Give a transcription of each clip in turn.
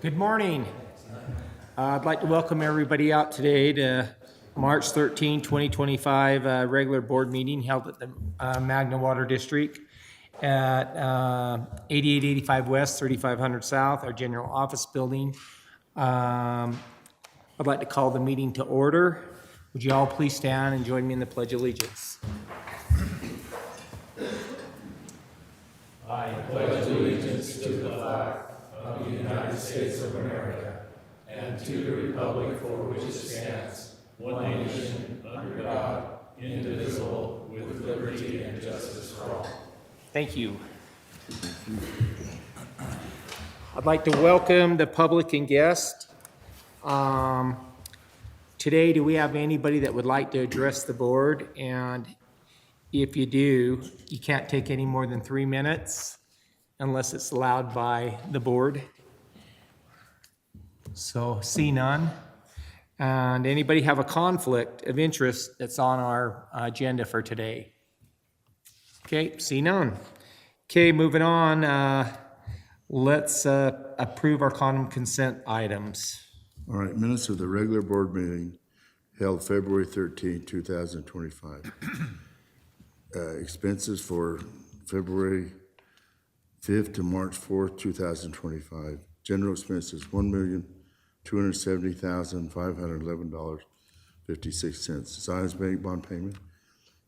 Good morning. I'd like to welcome everybody out today to March 13, 2025 regular board meeting held at the Magna Water District at 8885 West, 3500 South, our general office building. I'd like to call the meeting to order. Would you all please stand and join me in the Pledge of Allegiance? I pledge allegiance to the flag of the United States of America and to the republic for which it stands, one nation, under God, indivisible, with liberty and justice for all. Thank you. I'd like to welcome the public and guests. Today, do we have anybody that would like to address the board? And if you do, you can't take any more than 3 minutes unless it's allowed by the board. So see none. And anybody have a conflict of interest that's on our agenda for today? Okay, see none. Okay, moving on. Let's approve our common consent items. All right, minutes of the regular board meeting held February 13, 2025. Expenses for February 5th to March 4th, 2025. General expenses, $1,270,511.56. Zions Bank bond payment,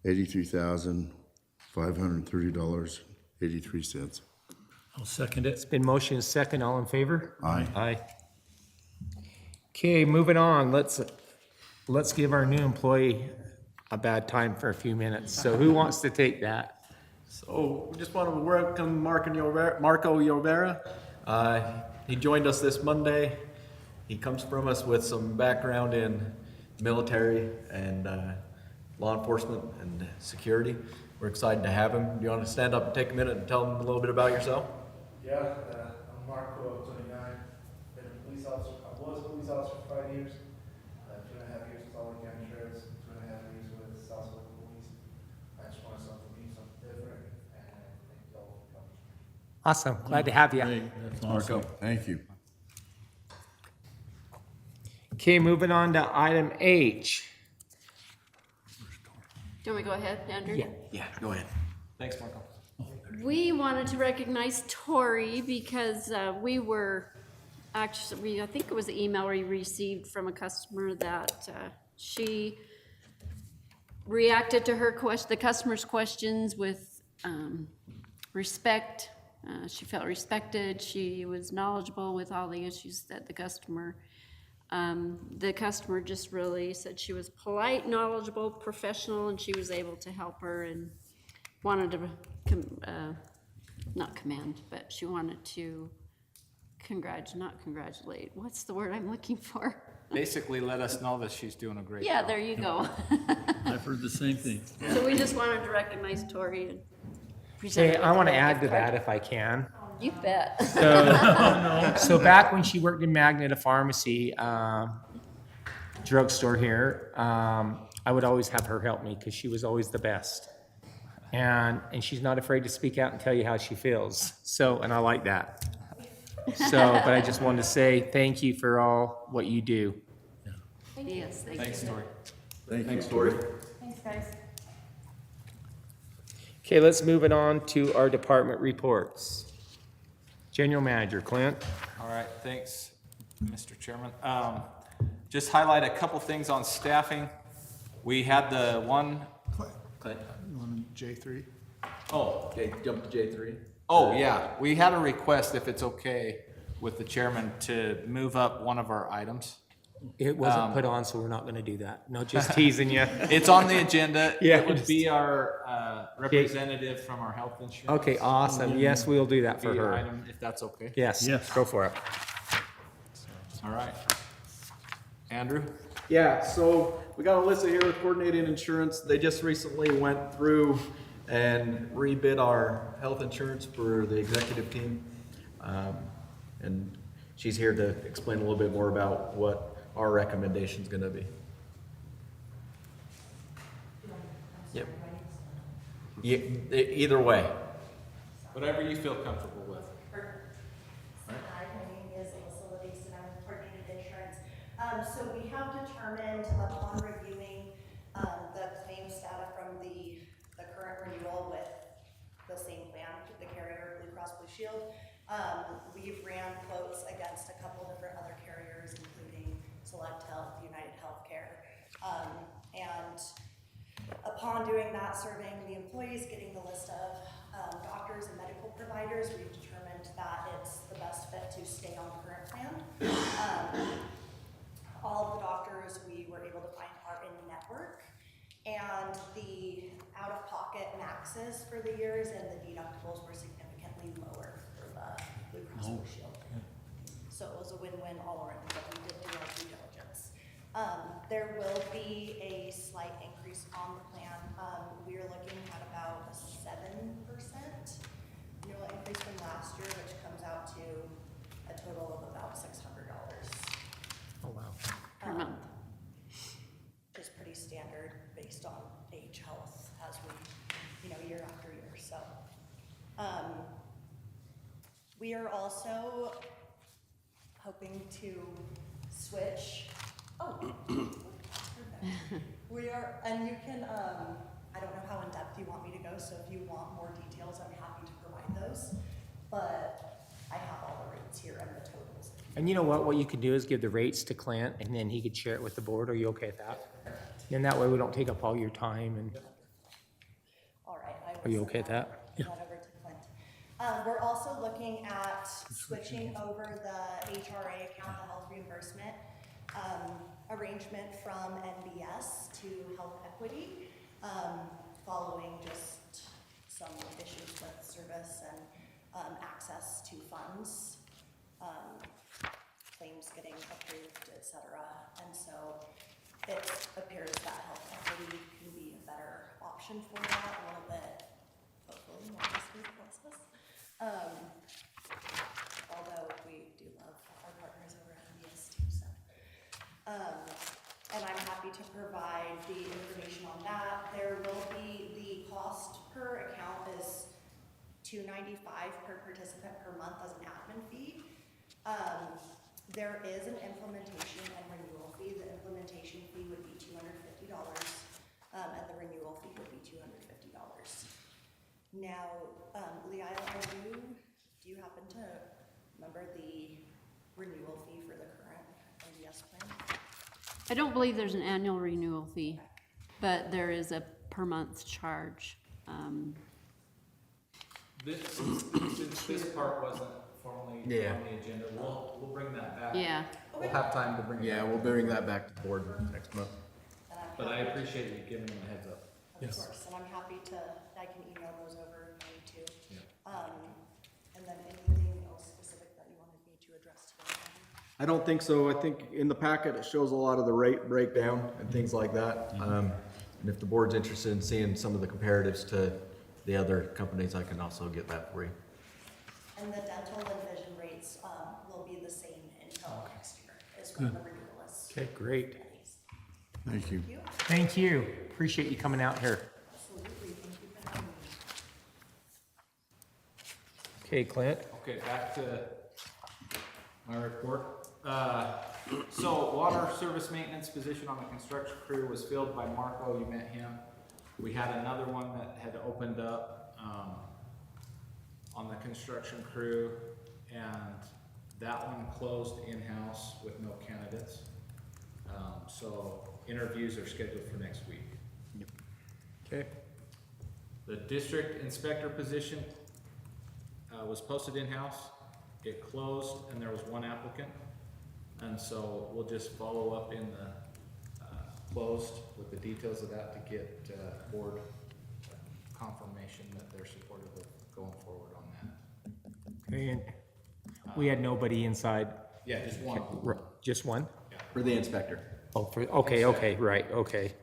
$83,530.83. I'll second it. It's been motion second. All in favor? Aye. Aye. Okay, moving on. Let's give our new employee a bad time for a few minutes. So who wants to take that? So we just want to welcome Marco Llovera. He joined us this Monday. He comes from us with some background in military and law enforcement and security. We're excited to have him. Do you want to stand up and take a minute and tell him a little bit about yourself? Yeah, I'm Marco, 29. Been a police officer. I was a police officer for 5 years. 2.5 years with Albany County Sheriff's, 2.5 years with Southwest Police. I just want something to do something different, and thank you all for coming. Awesome. Glad to have you. Great, that's awesome. Thank you. Okay, moving on to item H. Do you want me to go ahead, Andrew? Yeah, go ahead. Thanks, Marco. We wanted to recognize Tori because we were actually, I think it was the email we received from a customer that she reacted to the customer's questions with respect. She felt respected. She was knowledgeable with all the issues that the customer just really said she was polite, knowledgeable, professional, and she was able to help her and wanted to, not commend, but she wanted to not congratulate. What's the word I'm looking for? Basically let us know that she's doing a great Yeah, job. there you go. I've heard the same thing. So we just wanted to recognize Tori and present Okay, her I with want a to add to gift card. that if I can. You bet. So back when she worked in Magna, a pharmacy, drugstore here, I would always have her help me because she was always the best. And she's not afraid to speak out and tell you how she feels. So, and I like that. So, but I just wanted to say thank you for all what you do. Yes, thank Thanks, you. Tori. Thanks, Tori. Thanks, guys. Okay, let's move it on to our department reports. General Manager Clint. All right, thanks, Mr. Chairman. Just highlight a couple things on staffing. We had the one, Clint. You want J3? Oh, okay, jump to J3. oh yeah, we had a request, if it's okay with the chairman, to move up one of our items. It wasn't put on, so we're not going to do that. No, just teasing you. It's on the agenda. Yeah. It would be our representative from our health insurance. Okay, awesome. Yes, we'll do that for The her. item, if that's okay. Yes, Yes. go for it. All right. Andrew? Yeah, so we got Alyssa here with Coordinated Insurance. They just recently went through and rebid our health insurance for the executive team. And she's here to explain a little bit more about what our recommendation's gonna be. Yep. Either way. Whatever you feel comfortable with. Hi, my name is Alyssa Levice, and I'm with Coordinated Insurance. So we have determined upon reviewing, the claims data from the current renewal with the same plan, the carrier Blue Cross Blue Shield. We've ran quotes against a couple different other carriers, including Select Health, United Healthcare. And upon doing that, surveying the employees, getting the list of doctors and medical providers, we've determined that it's the best fit to stay on the current plan. All of the doctors we were able to find are in network, and the out-of-pocket maxes for the years and the deductibles were significantly lower for the Blue Cross Blue Shield. So it was a win-win all around, but we did do our due diligence. There will be a slight increase on the plan. We are looking at about a 7% annual increase from last year, which comes out to a total of about $600. Oh, wow. Per month. Which is pretty standard based on age, health, as we, year after year, so. We are also hoping to switch, we are, and you can, I don't know how in-depth you want me to go, so if you want more details, I'm happy to provide those. But I have all the rates here and the totals. And you know what you could do is give the rates to Clint, and then he could share it with the board. Are you okay with that? And that way we don't take up all your time, and All right. I will are you send okay with that? That over to Clint. We're also looking at switching over the HRA account, the health reimbursement, arrangement from NBS to Health Equity, following just some issues with service and access to funds, claims getting approved, et cetera. And so it appears that Health Equity can be a better option for that, a little bit, hopefully, more smooth process. Although we do love our partners over at NBS too, so. And I'm happy to provide the information on that. There will be, the cost per account is $295 per participant per month as an admin fee. There is an implementation and renewal fee. The implementation fee would be $250, and the renewal fee would be $250. Now, Leila, do you happen to remember the renewal fee for the current NBS plan? I don't believe there's an annual renewal fee, but there is a per month charge. Since this part wasn't formally on the Yeah. agenda, we'll bring that back. Yeah, We'll have time to bring it. Yeah, we'll bring that back to the board next month. And I'm But I happy- appreciate you giving them a heads up. Of course, and I'm happy to, I can email those over if you need to. And then anything else specific that you wanted me to address today? I don't think so. I think in the packet, it shows a lot of the rate breakdown and things like that. And if the board's interested in seeing some of the comparatives to the other companies, I can also get that for you. And the dental and vision rates, will be the same until next year, is when the renewal is. Okay, great. Thank you. Thank you. Appreciate you coming out here. Absolutely, thank you for having me. Okay, Clint. Okay, back to my report. So water service maintenance position on the construction crew was filled by Marco, you met him. We had another one that had opened up, on the construction crew, and that one closed in-house with no candidates. So interviews are scheduled for next week. Okay. The district inspector position was posted in-house. It closed and there was one applicant. And so we'll just follow up in the closed with the details of that to get board confirmation that they're supportive of going forward on that. Okay, and we had nobody inside, Yeah, just one. just one? For the inspector. Oh, okay, right, okay.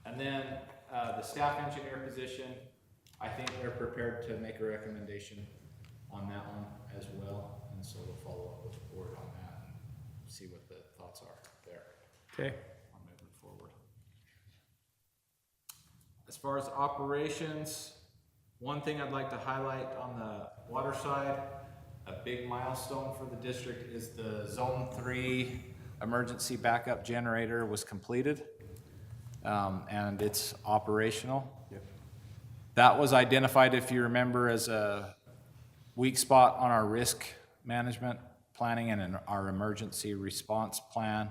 And then the staff engineer position, I think they're prepared to make a recommendation on that one as well. And so we'll follow up with the board on that and see what the thoughts are there Okay. on moving forward. As far as operations, One thing I'd like to highlight on the water side, a big milestone for the district is the Zone 3 emergency backup generator was completed, and it's operational. That was identified, if you remember, as a weak spot on our risk management planning and in our emergency response plan.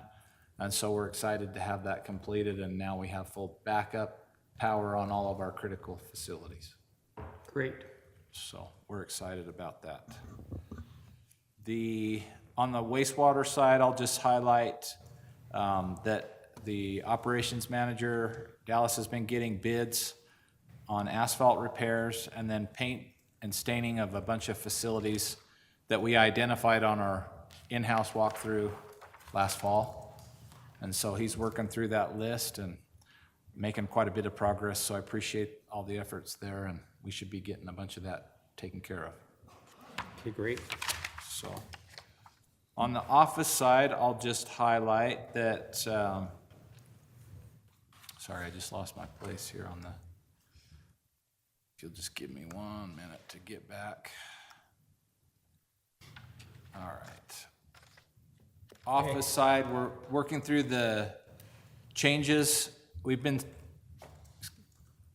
And so we're excited to have that completed, and now we have full backup power on all of our critical facilities. Great. So we're excited about that. On the wastewater side, I'll just highlight that the operations manager, Dallas, has been getting bids on asphalt repairs and then paint and staining of a bunch of facilities that we identified on our in-house walkthrough last fall. And so he's working through that list and making quite a bit of progress, so I appreciate all the efforts there, and we should be getting a bunch of that taken care of. Okay, great. So, on the office side, I'll just highlight that, sorry, I just lost my place here on the, if you'll just give me 1 minute to get back. All right. Office side, we're working through the changes.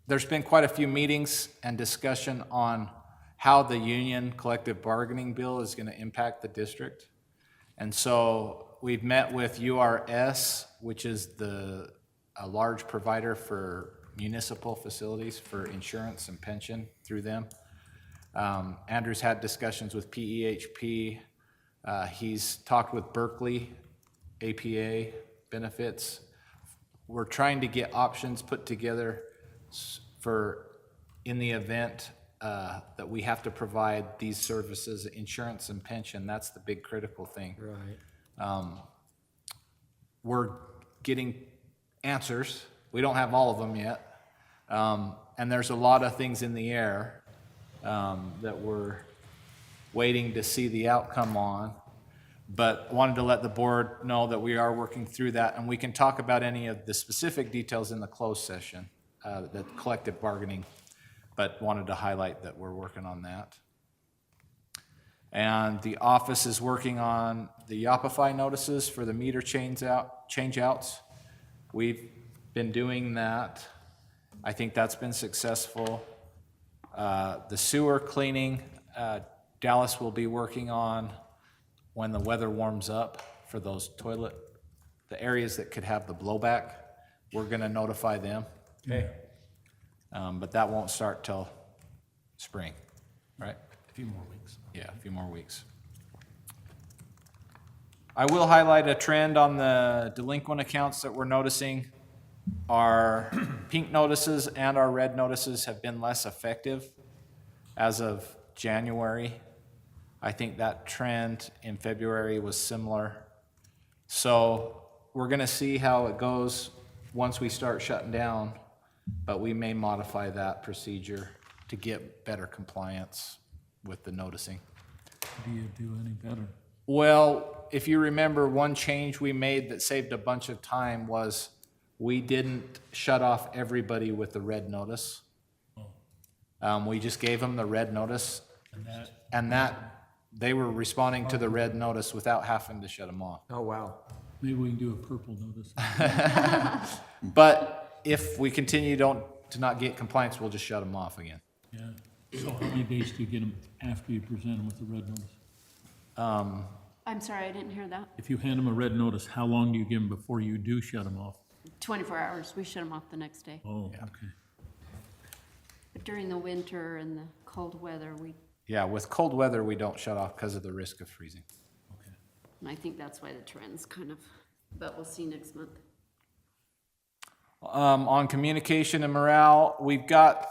There's been quite a few meetings and discussion on how the union collective bargaining bill is gonna impact the district. And so we've met with URS, which is a large provider for municipal facilities for insurance and pension through them. Andrew's had discussions with PEHP. He's talked with Berkeley, APA benefits. We're trying to get options put together for in the event that we have to provide these services, insurance and pension. That's the big critical thing. Right. We're getting answers. We don't have all of them yet. And there's a lot of things in the air that we're waiting to see the outcome on. But wanted to let the board know that we are working through that, and we can talk about any of the specific details in the closed session, the collective bargaining, but wanted to highlight that we're working on that. And the office is working on the Yopify notices for the meter change-outs. We've been doing that. I think that's been successful. The sewer cleaning, Dallas will be working on when the weather warms up for those the areas that could have the blowback. We're gonna notify them. Okay. But that won't start till spring, right? A few more weeks. Yeah, a few more weeks. I will highlight a trend on the delinquent accounts that we're noticing. Our pink notices and our red notices have been less effective as of January. I think that trend in February was similar. So we're gonna see how it goes once we start shutting down, but we may modify that procedure to get better compliance with the noticing. Do you do any better? Well, if you remember, one change we made that saved a bunch of time was we didn't shut off everybody with the red notice. We just gave them the red notice, and that they were responding to the red notice without having to shut them off. Oh, wow. Maybe we can do a purple notice. But if we continue to not get compliance, we'll just shut them off again. Yeah. So how many days do you get them after you present them with the red notice? I'm sorry, I didn't hear that. If you hand them a red notice, how long do you give them before you do shut them off? 24 hours, we shut them off the next day. Oh, okay. But during the winter and the cold weather, Yeah, with cold weather, we don't shut off because of the risk of freezing. Okay. and I think that's why the trend's kind of, but we'll see next month. On communication and morale, we've got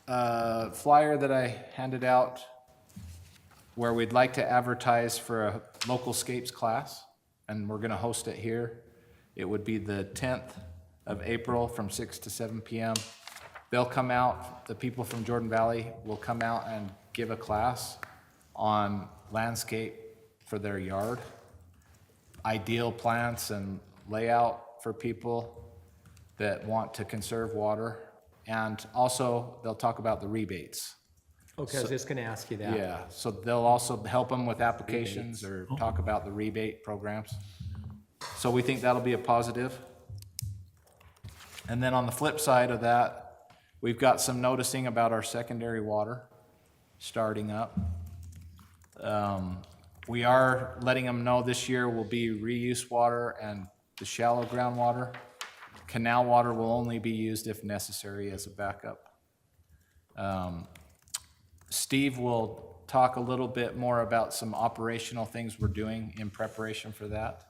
a flyer that I handed out where we'd like to advertise for a local scapes class, and we're gonna host it here. It would be the 10th of April from 6 to 7 p.m. They'll come out, the people from Jordan Valley will come out and give a class on landscape for their yard, ideal plants and layout for people that want to conserve water And also, they'll talk about the rebates. Okay, I was just gonna ask you that. Yeah, so they'll also help them with applications or talk about the rebate programs. So we think that'll be a positive. And then on the flip side of that, we've got some noticing about our secondary water starting up. We are letting them know this year will be reuse water and the shallow groundwater. Canal water will only be used if necessary as a backup. Steve will talk a little bit more about some operational things we're doing in preparation for that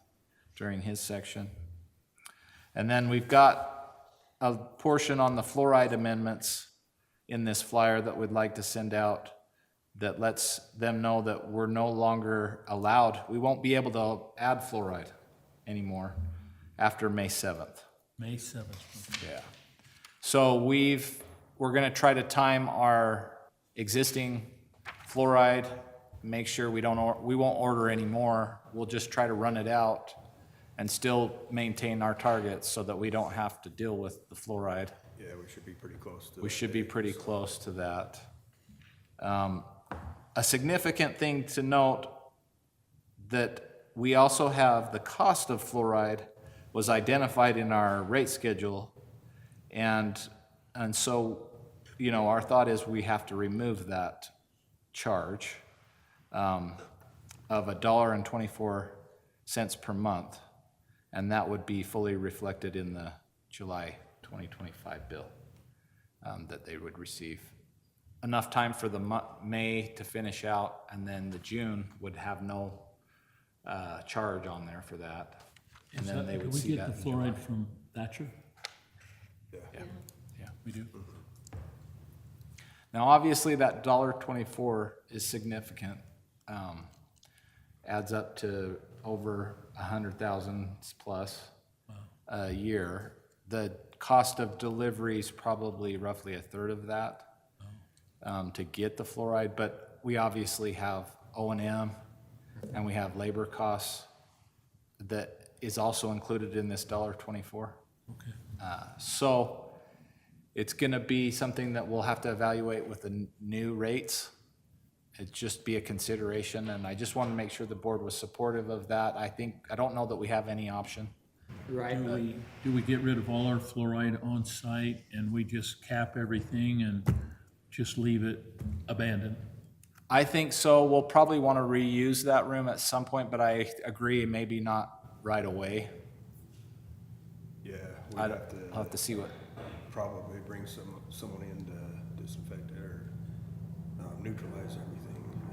during his section. And then we've got a portion on the fluoride amendments in this flyer that we'd like to send out that lets them know that we're no longer allowed, we won't be able to add fluoride anymore after May 7th. May 7th. Yeah. So we're gonna try to time our existing fluoride, make sure we won't order any more. We'll just try to run it out and still maintain our targets so that we don't have to deal with the fluoride. Yeah, we should be pretty close to. We should be pretty close to that. A significant thing to note that we also have the cost of fluoride was identified in our rate schedule. And so, you know, our thought is we have to remove that charge of $1.24 per month. And that would be fully reflected in the July 2025 bill that they would receive. Enough time for the May to finish out, and then the June would have no charge on there for that. And then they would see that. Do we get the fluoride from Thatcher? Yeah, We do? Now, obviously, that $1.24 is significant. Adds up to over 100,000 plus a year. The cost of delivery is probably roughly a third of that to get the fluoride, but we obviously have O&M and we have labor costs that is also included in this $1.24. Okay. So it's gonna be something that we'll have to evaluate with the new rates. It'd just be a consideration, and I just wanted to make sure the board was supportive of that. I don't know that we have any option. Right. Do we get rid of all our fluoride on site and we just cap everything and just leave it abandoned? I think so. We'll probably want to reuse that room at some point, but I agree, maybe not right away. Yeah, I'll have to see what. probably bring someone in to disinfect it or neutralize everything, and then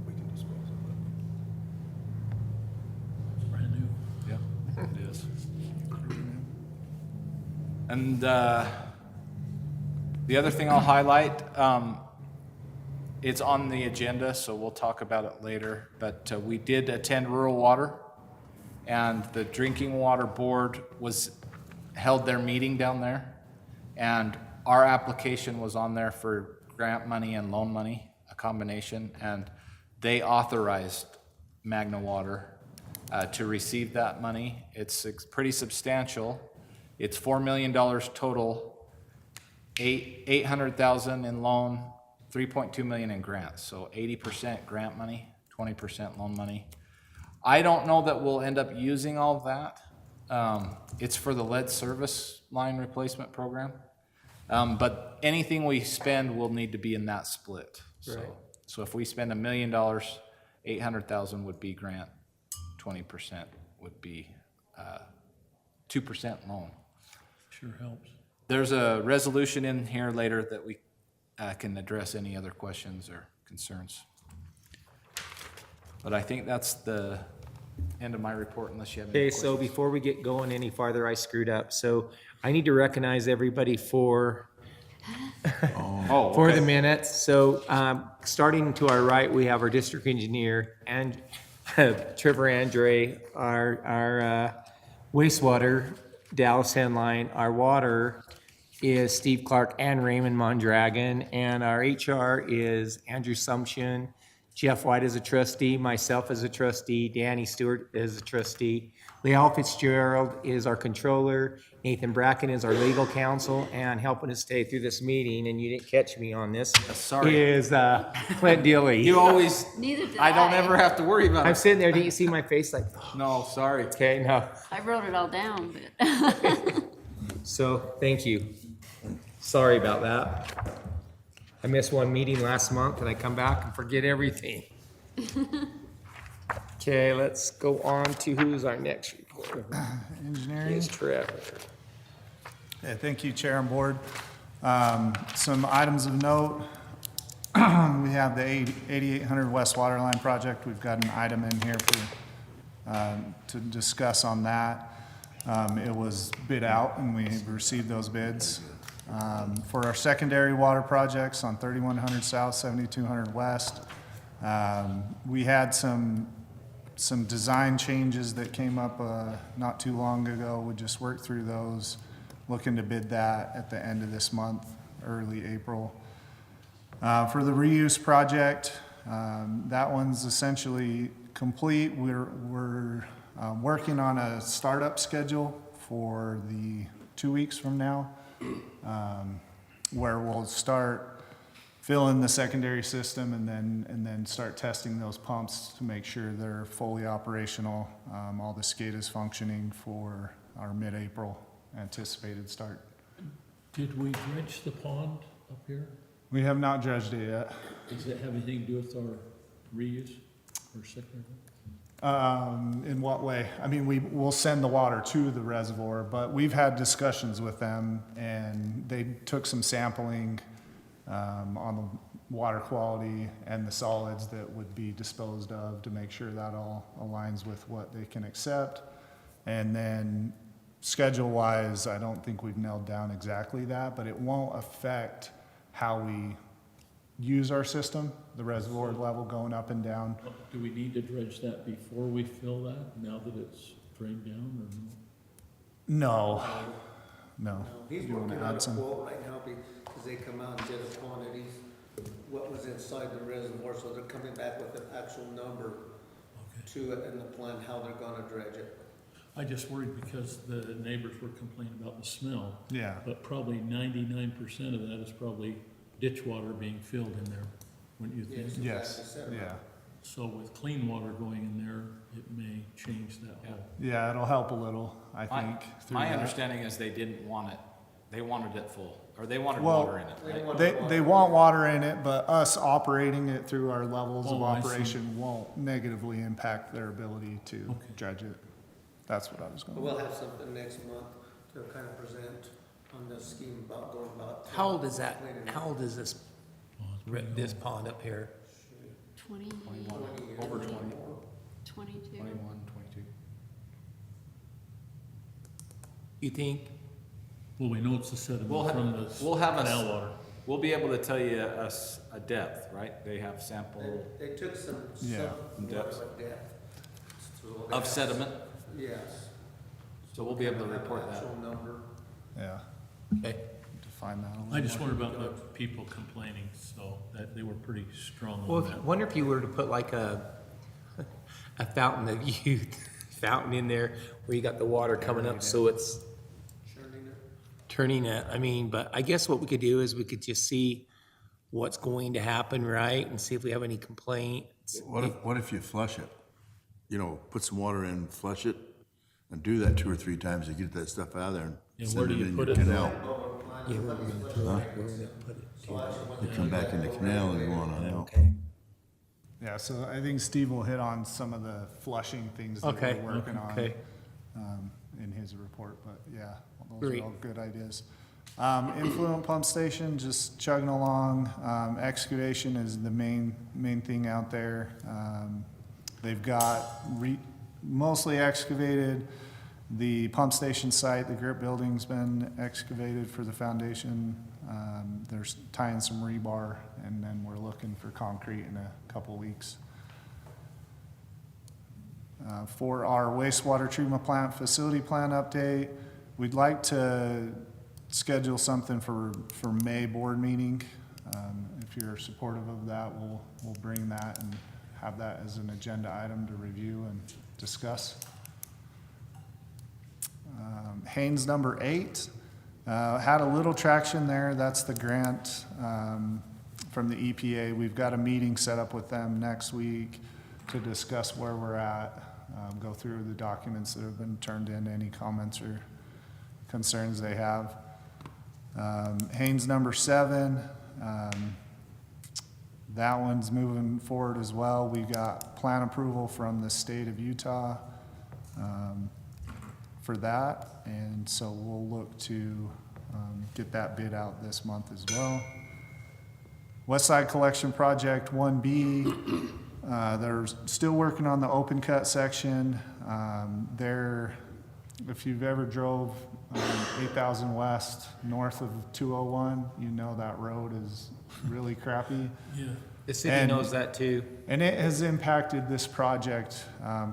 we can dispose of it. It's brand new. Yeah, it is. And the other thing I'll highlight, it's on the agenda, so we'll talk about it later, but we did attend Rural Water, and the Drinking Water Board held their meeting down there, and our application was on there for grant money and loan money, a combination, and they authorized Magna Water to receive that money. It's pretty substantial. It's $4 million total, $800,000 in loan, $3.2 million in grants. So 80% grant money, 20% loan money. I don't know that we'll end up using all of that. It's for the lead service line replacement program. But anything we spend will need to be in that split. Right. So if we spend $1 million, 800,000 would be grant, 20% would be 2% loan. Sure helps. There's a resolution in here later that we can address any other questions or concerns. But I think that's the end of my report unless you have any Okay, questions. so before we get going any farther, I screwed up. So I need to recognize everybody for the minutes. So starting to our right, we have our district engineer and Trevor Andre, our wastewater, Dallas Henline. Our water is Steve Clark and Raymond Mondragon. And our HR is Andrew Sumption, Jeff White is a trustee, myself as a trustee, Danny Stewart is a trustee. Leal Fitzgerald is our controller, Nathan Bracken is our legal counsel, and helping us stay through this meeting, and you didn't catch me on this, Sorry. is Clint Dilly. You always, Neither did I don't ever have to worry about I'm it. sitting there, didn't you see my face like, No, sorry. okay, no. I wrote it all down, but. So, thank you. Sorry about that. I missed one meeting last month and I come back and forget everything. Okay, let's go on to who's our next reporter. Engineering. It's Trevor. Yeah, thank you, Chair and Board. Some items of note. We have the 8800 West Waterline project. We've got an item in here to discuss on that. It was bid out and we received those bids. For our secondary water projects on 3100 South, 7200 West, we had some design changes that came up not too long ago. We just worked through those, looking to bid that at the end of this month, early April. For the reuse project, that one's essentially complete. We're working on a startup schedule for the 2 weeks from now, where we'll start filling the secondary system and then start testing those pumps to make sure they're fully operational. All the SCADA's functioning for our mid-April anticipated start. Did we dredge the pond up here? We have not dredged it yet. Does that have anything to do with our reuse or secondary? In what way? I mean, we'll send the water to the reservoir, but we've had discussions with them and they took some sampling on the water quality and the solids that would be disposed of to make sure that all aligns with what they can accept. And then schedule-wise, I don't think we've nailed down exactly that, but it won't affect how we use our system, the reservoir level going up and down. Do we need to dredge that before we fill that, now that it's drained down, or no? No. He's You wanna working add on a some? quote right now because they come out and did a quantities, what was inside the reservoir, so they're coming back with an actual number to it and the plan, how they're gonna dredge it. I just worried because the neighbors were complaining about the smell. Yeah. But probably 99% of that is probably ditch water being filled in there, wouldn't you think? Yes, yeah. So with clean water going in there, it may change that whole. Yeah, it'll help a little, I think. through My that. understanding is they didn't want it, they wanted it full, or they wanted Well, water in it, right? They want water in it, but us operating it through our levels of Oh, I see. operation won't negatively impact their ability to Okay. dredge it. That's what I was But going we'll with. have something next month to kind of present on the scheme about going about. How old is that? cleaning it. How old is this, this pond up here? 20, Over 20, 22. 21, 22. You think? Well, we know it's the sediment We'll from the have canal water. We'll be able to tell you a depth, right? They have sample They took some Yeah. Depth. depth. So they of have- sediment, Yes. so we'll be able to Have an report that. actual number. Yeah, Okay. define that a little I just more. wondered about the people complaining, so that they were pretty strong Well, on that. wonder if you were to put like a fountain of youth fountain in there where you got the water coming up, so it's Churning it. turning it. I mean, but I guess what we could do is we could just see what's going to happen, right? And see if we have any complaints. What if you flush it? You know, put some water in, flush it, and do that 2 or 3 times to get that stuff out of there and Yeah, where send do it you in put your it? canal. Yeah, where we're gonna put it, where we're gonna put it. You come back in the canal and go on out. Okay. Yeah, so I think Steve will hit on some of the flushing things that Okay, we're working on okay. In his report, but yeah, those Great. are all good ideas. Influent pump station, just chugging along. Excavation is the main thing out there. They've got mostly excavated. The pump station site, the grip building's been excavated for the foundation. There's tying some rebar, and then we're looking for concrete in a couple weeks. For our wastewater treatment plant facility plan update, we'd like to schedule something for May board meeting, if you're supportive of that, we'll bring that and have that as an agenda item to review and discuss. Haynes number 8, had a little traction there. That's the grant from the EPA. We've got a meeting set up with them next week to discuss where we're at, go through the documents that have been turned in, any comments or concerns they have. Haynes number 7, that one's moving forward as well. We got plan approval from the state of Utah for that, and so we'll look to get that bid out this month as well. West Side Collection Project 1B, they're still working on the open cut section. If you've ever drove 8,000 West north of 201, you know that road is really crappy. Yeah. The city And- knows that too. And it has impacted this project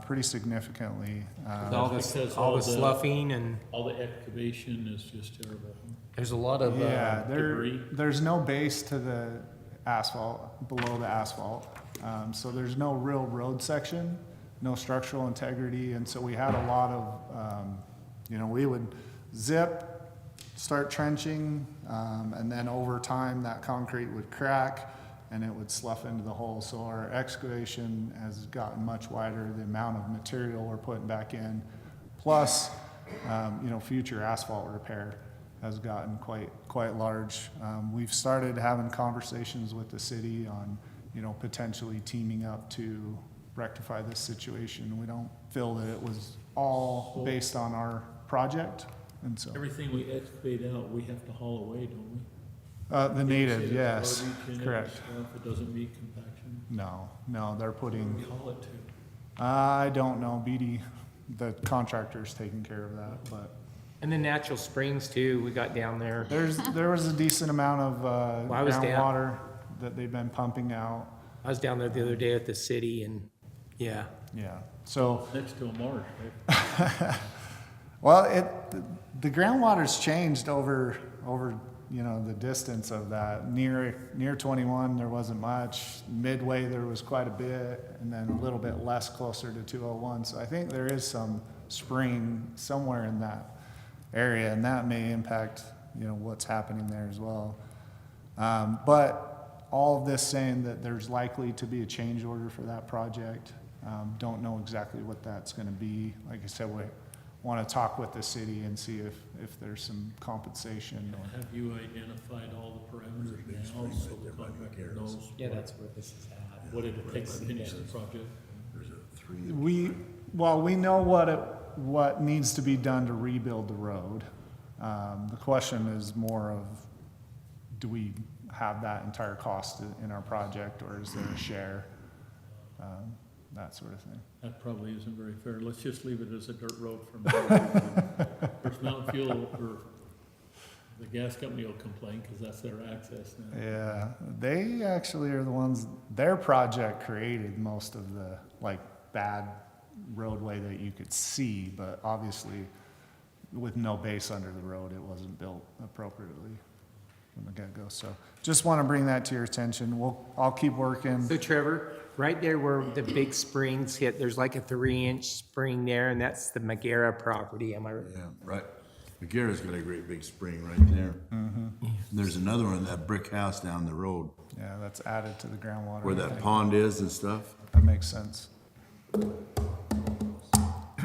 pretty significantly. All because all all the the- sloughing and All the excavation is just terrible. there's a lot of, Yeah, debris. there's no base to the asphalt, below the asphalt. So there's no real road section, no structural integrity, and so we had a lot of, we would zip, start trenching, and then over time, that concrete would crack and it would slough into the hole. So our excavation has gotten much wider, the amount of material we're putting back in, plus, future asphalt repair has gotten quite large. We've started having conversations with the city on, potentially teaming up to rectify this situation. We don't feel that it was all based on our project, and so. Everything we excavate out, we have to haul away, don't we? The native, Say the yes, garbage in it and correct. stuff, It doesn't meet compaction. No, they're What do putting, we haul it to? I don't know, BD, the contractor's taking care of that, but and the natural springs too, we got down there. there was a decent amount of, I was down- groundwater that they've been pumping out, I was down there the other day at the city and, yeah. yeah, so. Next to a marsh, right? Well, the groundwater's changed over, the distance of that. Near 21, there wasn't much. Midway, there was quite a bit, and then a little bit less closer to 201. So I think there is some spring somewhere in that area, and that may impact, what's happening there as well. But all of this saying that there's likely to be a change order for that project. Don't know exactly what that's gonna be. Like I said, we want to talk with the city and see if there's some compensation or. Have you identified all the parameters now so the contractor knows Yeah, that's where this is at. what it takes to finish the project? We know what needs to be done to rebuild the road. The question is more of, do we have that entire cost in our project, or is there a share? That sort of thing. That probably isn't very fair. Let's just leave it as a dirt road from there. First Mountain Fuel, or the gas company will complain because that's their access now. Yeah, they actually are the ones, their project created most of the, bad roadway that you could see, but obviously with no base under the road, it wasn't built appropriately from the get-go. So just want to bring that to your attention. I'll keep working. So Trevor, right there where the big springs hit, there's like a 3-inch spring there, and that's the Magera property, am I right? Yeah, right. McGarrett's got a great big spring right there. Mm-hmm. There's another one, that brick house down the road, Yeah, that's added to the groundwater. where I that think. pond is and stuff. That makes sense.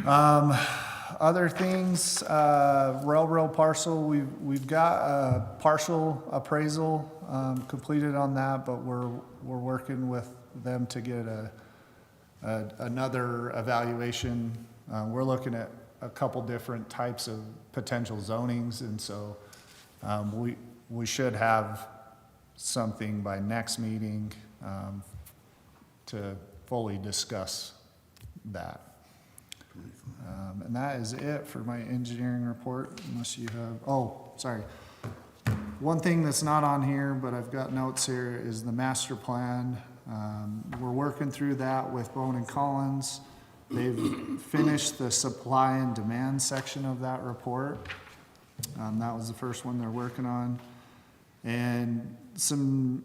Other things, railroad parcel, we've got a partial appraisal completed on that, but we're working with them to get another evaluation. We're looking at a couple different types of potential zonings, and so we should have something by next meeting to fully discuss that. And that is it for my engineering report, unless you have, sorry. One thing that's not on here, but I've got notes here, is the master plan. We're working through that with Bone and Collins. They've finished the supply and demand section of that report. That was the first one they're working on. And some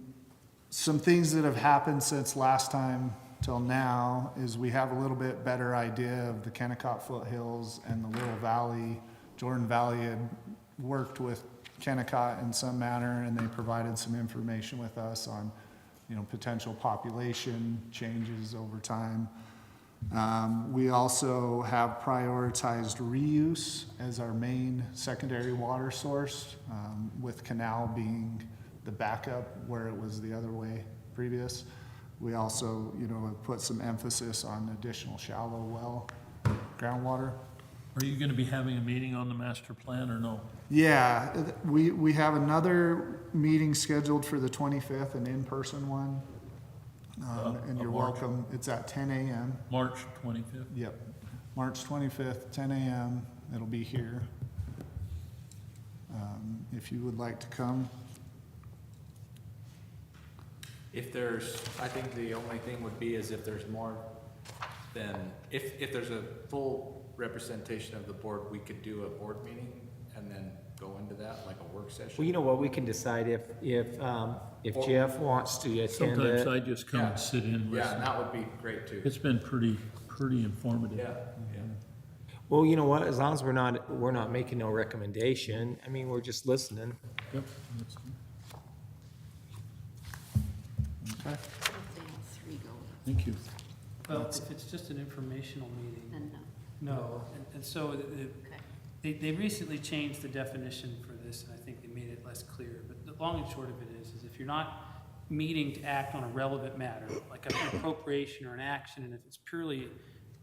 some things that have happened since last time till now is we have a little bit better idea of the Kennecott foothills and the Little Valley. Jordan Valley had worked with Kennecott in some manner, and they provided some information with us on, potential population changes over time. We also have prioritized reuse as our main secondary water source, with Canal being the backup where it was the other way previous. We also, have put some emphasis on additional shallow well groundwater. Are you gonna be having a meeting on the master plan or no? Yeah, we have another meeting scheduled for the 25th, an in-person one. And you're of March. welcome. It's at 10 a.m. March 25th? Yep, March 25th, 10 a.m. It'll be here. If you would like to come. If there's, I think the only thing would be is if there's more than, if there's a full representation of the board, we could do a board meeting and then go into that, like a work session. Well, you know what, we can decide if Jeff wants to attend Sometimes it. I just come and sit in and Yeah, listen. that would be great too. It's been pretty informative. Yeah, yeah. Well, you know what, as long as we're not making no recommendation, I mean, we're just listening. Yep, that's- Okay. Three go, Thank you. Well, if it's just an informational meeting, then no. no. And so they recently changed the definition for this, and I think they made it less clear. But the long and short of it is if you're not meeting to act on a relevant matter, like an appropriation or an action, and if it's purely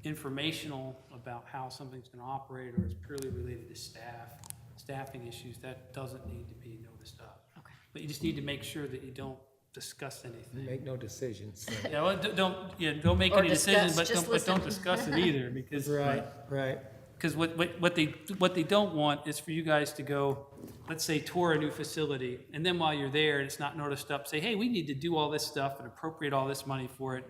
informational about how something's gonna operate, or it's purely related to staffing issues, that doesn't need to be noticed up. Okay. But you just need to make sure that you don't discuss anything. Make no decisions. Yeah, well, don't make Or any decisions, discuss, but just don't listen. discuss it either, because. Right. Because what they don't want is for you guys to go, let's say, tour a new facility, and then while you're there and it's not noticed up, say, hey, we need to do all this stuff and appropriate all this money for it.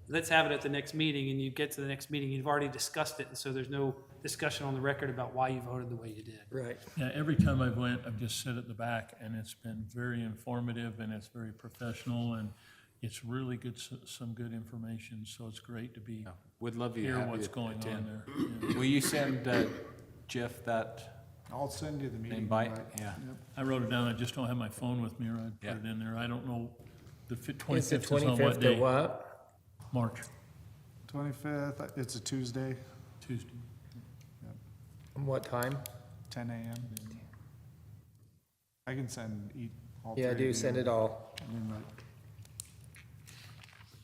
Let's have it at the next meeting, and you get to the next meeting, you've already discussed it, and so there's no discussion on the record about why you voted the way you did. Right. Yeah, every time I've went, I've just sat at the back, and it's been very informative, and it's very professional, and it's really good, some good information, so it's great to be, Would love you to hear have what's you going on attend. there. Yeah. Will you send Jeff that I'll send you the meeting invite? invite. Yeah. I wrote it down, I just don't have my phone with me, or I'd Yeah. put it in there. I don't know, the It's the 25th is on what 25th day? or what? March, 25th, it's a Tuesday, Tuesday. And what time? 10 a.m. I can send all three. Yeah, of do you send it all. an invite.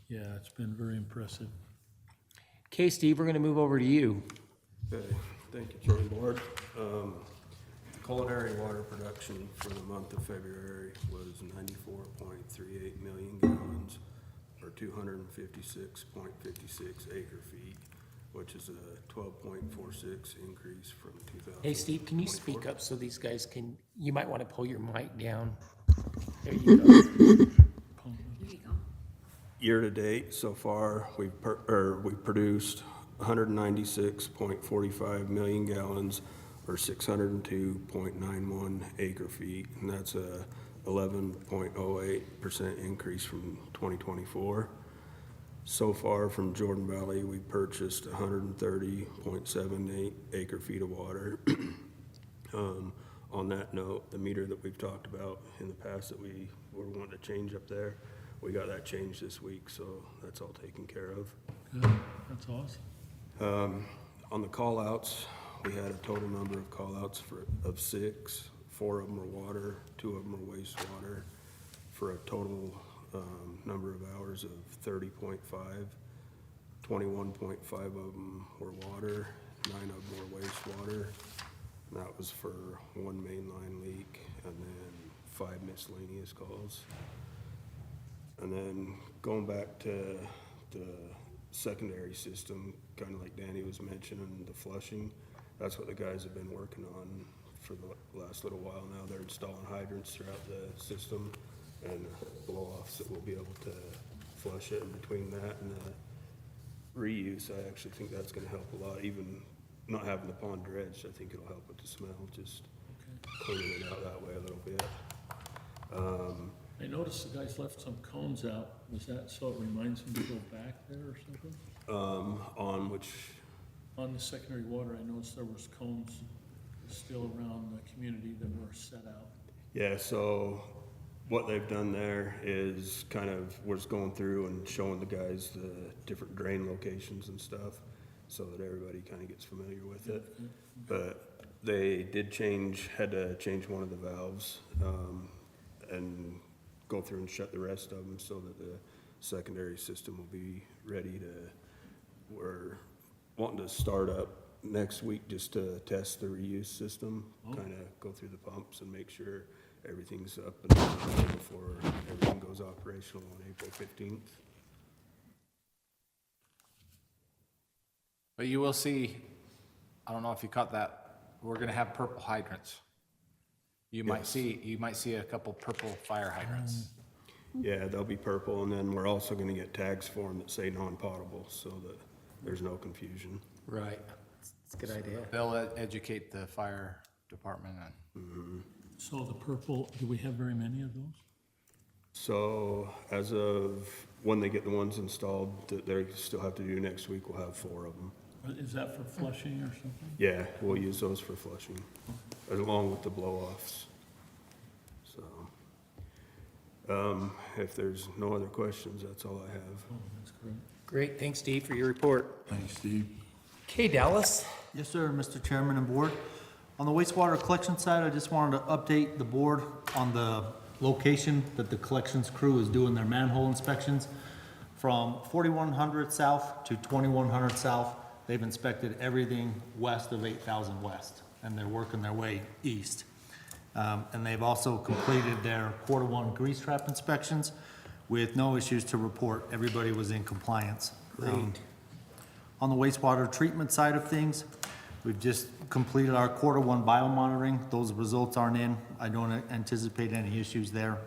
Yeah, it's been very impressive. Okay, Steve, we're gonna move over to you. Okay, thank you, Chairman Board. Culinary water production for the month of February was 94.38 million gallons, or 256.56 acre feet, which is a 12.46 increase from 2024. Hey, Steve, can you speak up so these guys can, you might wanna pull your mic down. There you go. There you go. Year-to-date, so far, we've produced 196.45 million gallons, or 602.91 acre feet, and that's a 11.08% increase from 2024. So far from Jordan Valley, we purchased 130.78 acre feet of water. On that note, the meter that we've talked about in the past that we were wanting to change up there, we got that changed this week, so that's all taken care of. Good, that's awesome. On the call-outs, we had a total number of call-outs of 6. 4 of them were water, 2 of them were wastewater, for a total number of hours of 30.5. 21.5 of them were water, 9 of them were wastewater. And that was for 1 mainline leak, and then 5 miscellaneous calls. And then going back to the secondary system, kind of like Danny was mentioning, the flushing, that's what the guys have been working on for the last little while now. They're installing hydrants throughout the system and blow-offs that will be able to flush it. In between that and the reuse, I actually think that's gonna help a lot. Even not having the pond dredged, I think it'll help with the smell, just cleaning it out that way a little bit. I noticed the guys left some cones out. Was that so it reminds them to go back there or something? On which, On the secondary water, I noticed there was cones still around the community that were set out. yeah, so what they've done there is kind of, we're just going through and showing the guys the different drain locations and stuff, so that everybody kind of gets familiar with it. But they did had to change one of the valves, and go through and shut the rest of them so that the secondary system will be ready we're wanting to start up next week just to test the reuse system, kind of go through the pumps and make sure everything's up and running before everything goes operational on April 15th. But you will see, I don't know if you caught that, we're gonna have purple hydrants. You might see a couple purple fire hydrants. Yeah, they'll be purple, and then we're also gonna get tags for them that say non-potable, so that there's no confusion. Right. It's a good idea. They'll educate the fire department on. So the purple, do we have very many of those? So as of when they get the ones installed that they still have to do next week, we'll have 4 of them. Is that for flushing or something? Yeah, we'll use those for flushing, along with the blow-offs. So, if there's no other questions, that's all I have. Oh, that's great. Great, thanks, Steve, for your report. Thanks, Steve. Okay, Dallas? Yes, sir, Mr. Chairman and Board. On the wastewater collection side, I just wanted to update the board on the location that the collections crew is doing their manhole inspections. From 4100 south to 2100 south, they've inspected everything west of 8000 west, and they're working their way east. And they've also completed their Q1 grease trap inspections with no issues to report. Everybody was in compliance. Great. On the wastewater treatment side of things, we've just completed our Q1 biomonitoring. Those results aren't in. I don't anticipate any issues there.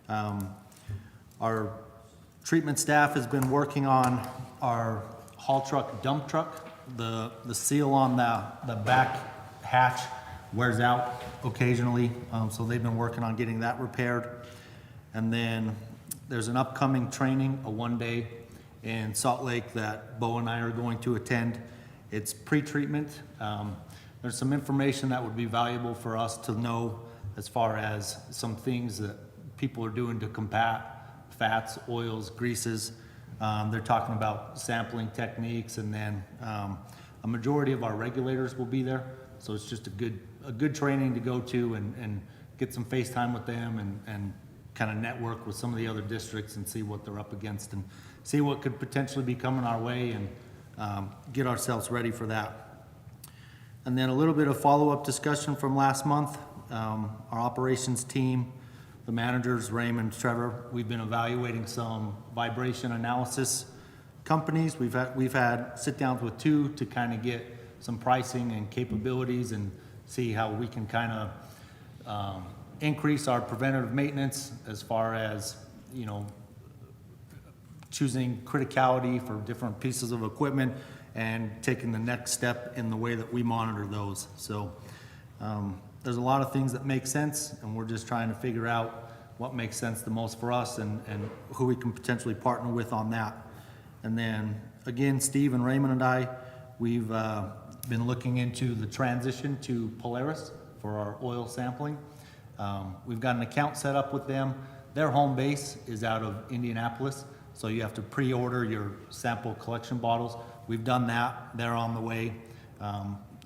Our treatment staff has been working on our haul truck, dump truck. The seal on the back hatch wears out occasionally, so they've been working on getting that repaired. And then there's an upcoming training, a 1-day in Salt Lake that Bo and I are going to attend. It's pre-treatment. There's some information that would be valuable for us to know as far as some things that people are doing to combat fats, oils, greases. They're talking about sampling techniques, and then a majority of our regulators will be there. So it's just a good training to go to and get some face time with them and kind of network with some of the other districts and see what they're up against and see what could potentially be coming our way and get ourselves ready for that. And then a little bit of follow-up discussion from last month. Our operations team, the managers, Raymond, Trevor, we've been evaluating some vibration analysis companies. We've had sit-downs with 2 to kind of get some pricing and capabilities and see how we can kind of increase our preventative maintenance as far as, you know, choosing criticality for different pieces of equipment and taking the next step in the way that we monitor those. So there's a lot of things that make sense, and we're just trying to figure out what makes sense the most for us and who we can potentially partner with on that. And then again, Steve and Raymond and I, we've been looking into the transition to Polaris for our oil sampling. We've got an account set up with them. Their home base is out of Indianapolis, so you have to pre-order your sample collection bottles. We've done that. They're on the way.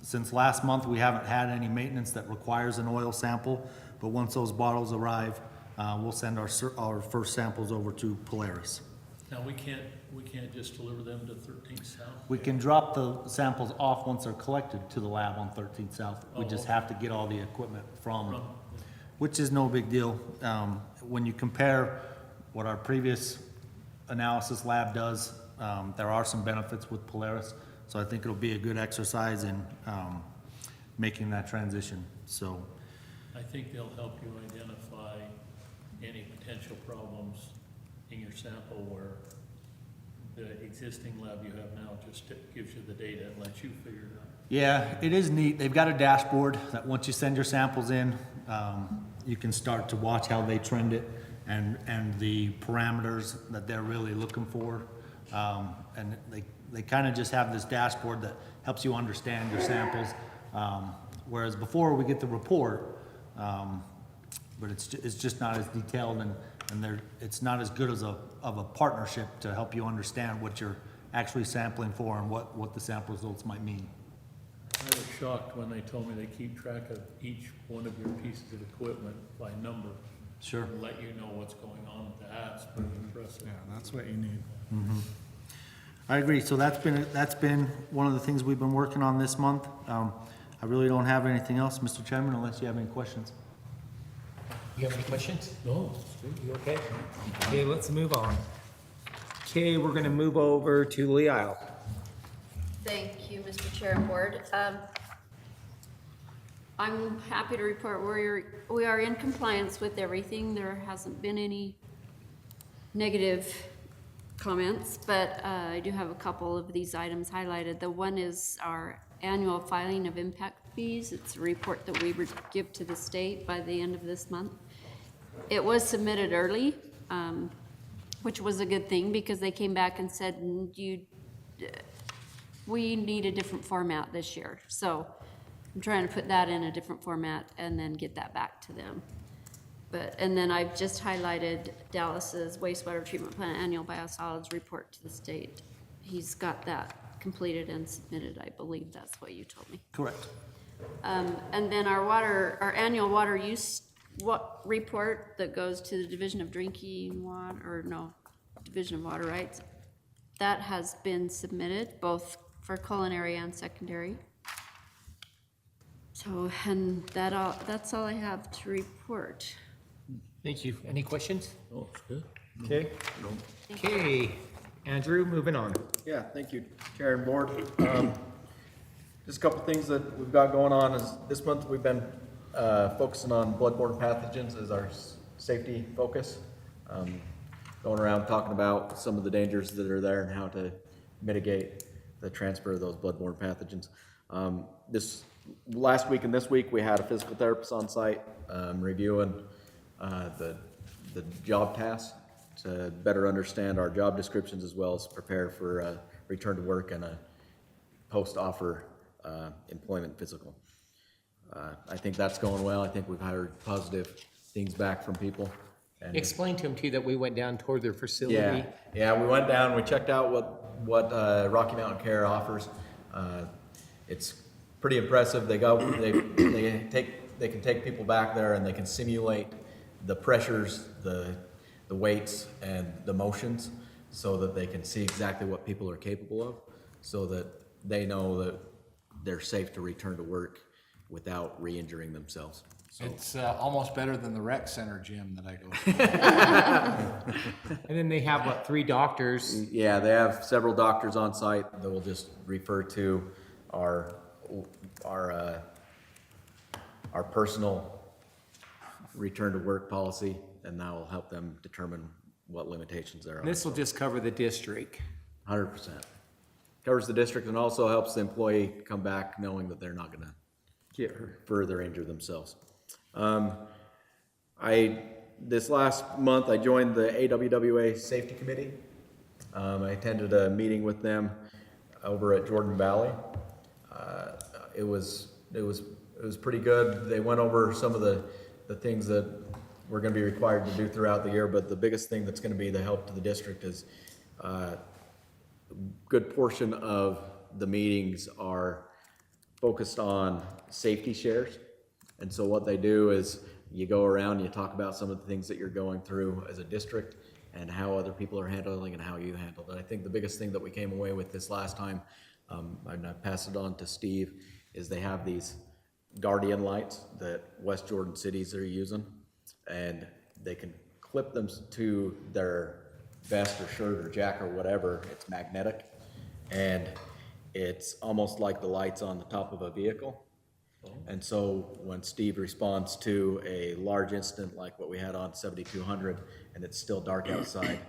Since last month, we haven't had any maintenance that requires an oil sample, but once those bottles arrive, we'll send our first samples over to Polaris. Now, we can't just deliver them to 13th South? We can drop the samples off once they're collected to the lab on 13th South. We just have to get all the equipment from, which is no big deal. When you compare what our previous analysis lab does, there are some benefits with Polaris, so I think it'll be a good exercise in making that transition. So I think they'll help you identify any potential problems in your sample where the existing lab you have now just gives you the data and lets you figure it out. yeah, it is neat. They've got a dashboard that once you send your samples in, you can start to watch how they trend it and the parameters that they're really looking for. And they kind of just have this dashboard that helps you understand your samples. Whereas before we get the report, but it's just not as detailed and it's not as good as of a partnership to help you understand what you're actually sampling for and what the sample results might mean. I was shocked when they told me they keep track of each one of your pieces of equipment by number. Sure. And let you know what's going on with that. It's pretty impressive. Yeah, that's what you need. I agree. So that's been one of the things we've been working on this month. I really don't have anything else, Mr. Chairman, unless you have any questions. You have any questions? No, You okay? Okay, let's move on. Okay, we're gonna move over to Lee Isle. Thank you, Mr. Chair and Board. I'm happy to report we are in compliance with everything. There hasn't been any negative comments, but I do have a couple of these items highlighted. The one is our annual filing of impact fees. It's a report that we would give to the state by the end of this month. It was submitted early, which was a good thing because they came back and said, we need a different format this year. So I'm trying to put that in a different format and then get that back to them. And then I've just highlighted Dallas's wastewater treatment plant annual biosolids report to the state. He's got that completed and submitted, I believe that's what you told me. Correct. And then our annual water use report that goes to the Division of Drinking Water, Division of Water Rights. That has been submitted, both for culinary and secondary. So, and that's all I have to report. Thank you. Any questions? Oh, it's good. Okay. Okay, Andrew, moving on. Yeah, thank you, Chair and Board. Just a couple things that we've got going on is this month we've been focusing on bloodborne pathogens as our safety focus. Going around talking about some of the dangers that are there and how to mitigate the transfer of those bloodborne pathogens. This last week and this week we had a physical therapist on site reviewing the job tasks to better understand our job descriptions as well as prepare for return to work and a post-offer employment physical. I think that's going well. I think we've heard positive things back from people. And Explain to him too that we went down toward their facility. yeah, we went down, we checked out what Rocky Mountain Care offers. It's pretty impressive. They can take people back there and they can simulate the pressures, the weights, and the motions so that they can see exactly what people are capable of, so that they know that they're safe to return to work without re-injuring themselves. So. It's almost better than the rec center gym that I go to. And then they have, what, 3 doctors? Yeah, they have several doctors on site that will just refer to our personal return to work policy, and that will help them determine what limitations there are. This will just cover the district. 100%. Covers the district and also helps the employee come back knowing that they're not gonna Get her. further injure themselves. This last month, I joined the AWWA Safety Committee. I attended a meeting with them over at Jordan Valley. It was pretty good. They went over some of the things that we're gonna be required to do throughout the year, but the biggest thing that's gonna be the help to the district is a good portion of the meetings are focused on safety shares. And so what they do is you go around, you talk about some of the things that you're going through as a district and how other people are handling and how you handle it. I think the biggest thing that we came away with this last time, and I passed it on to Steve, is they have these Guardian lights that West Jordan cities are using, and they can clip them to their vest or shirt or jacket or whatever. It's magnetic, and it's almost like the lights on the top of a vehicle. And so when Steve responds to a large incident like what we had on 7200 and it's still dark outside,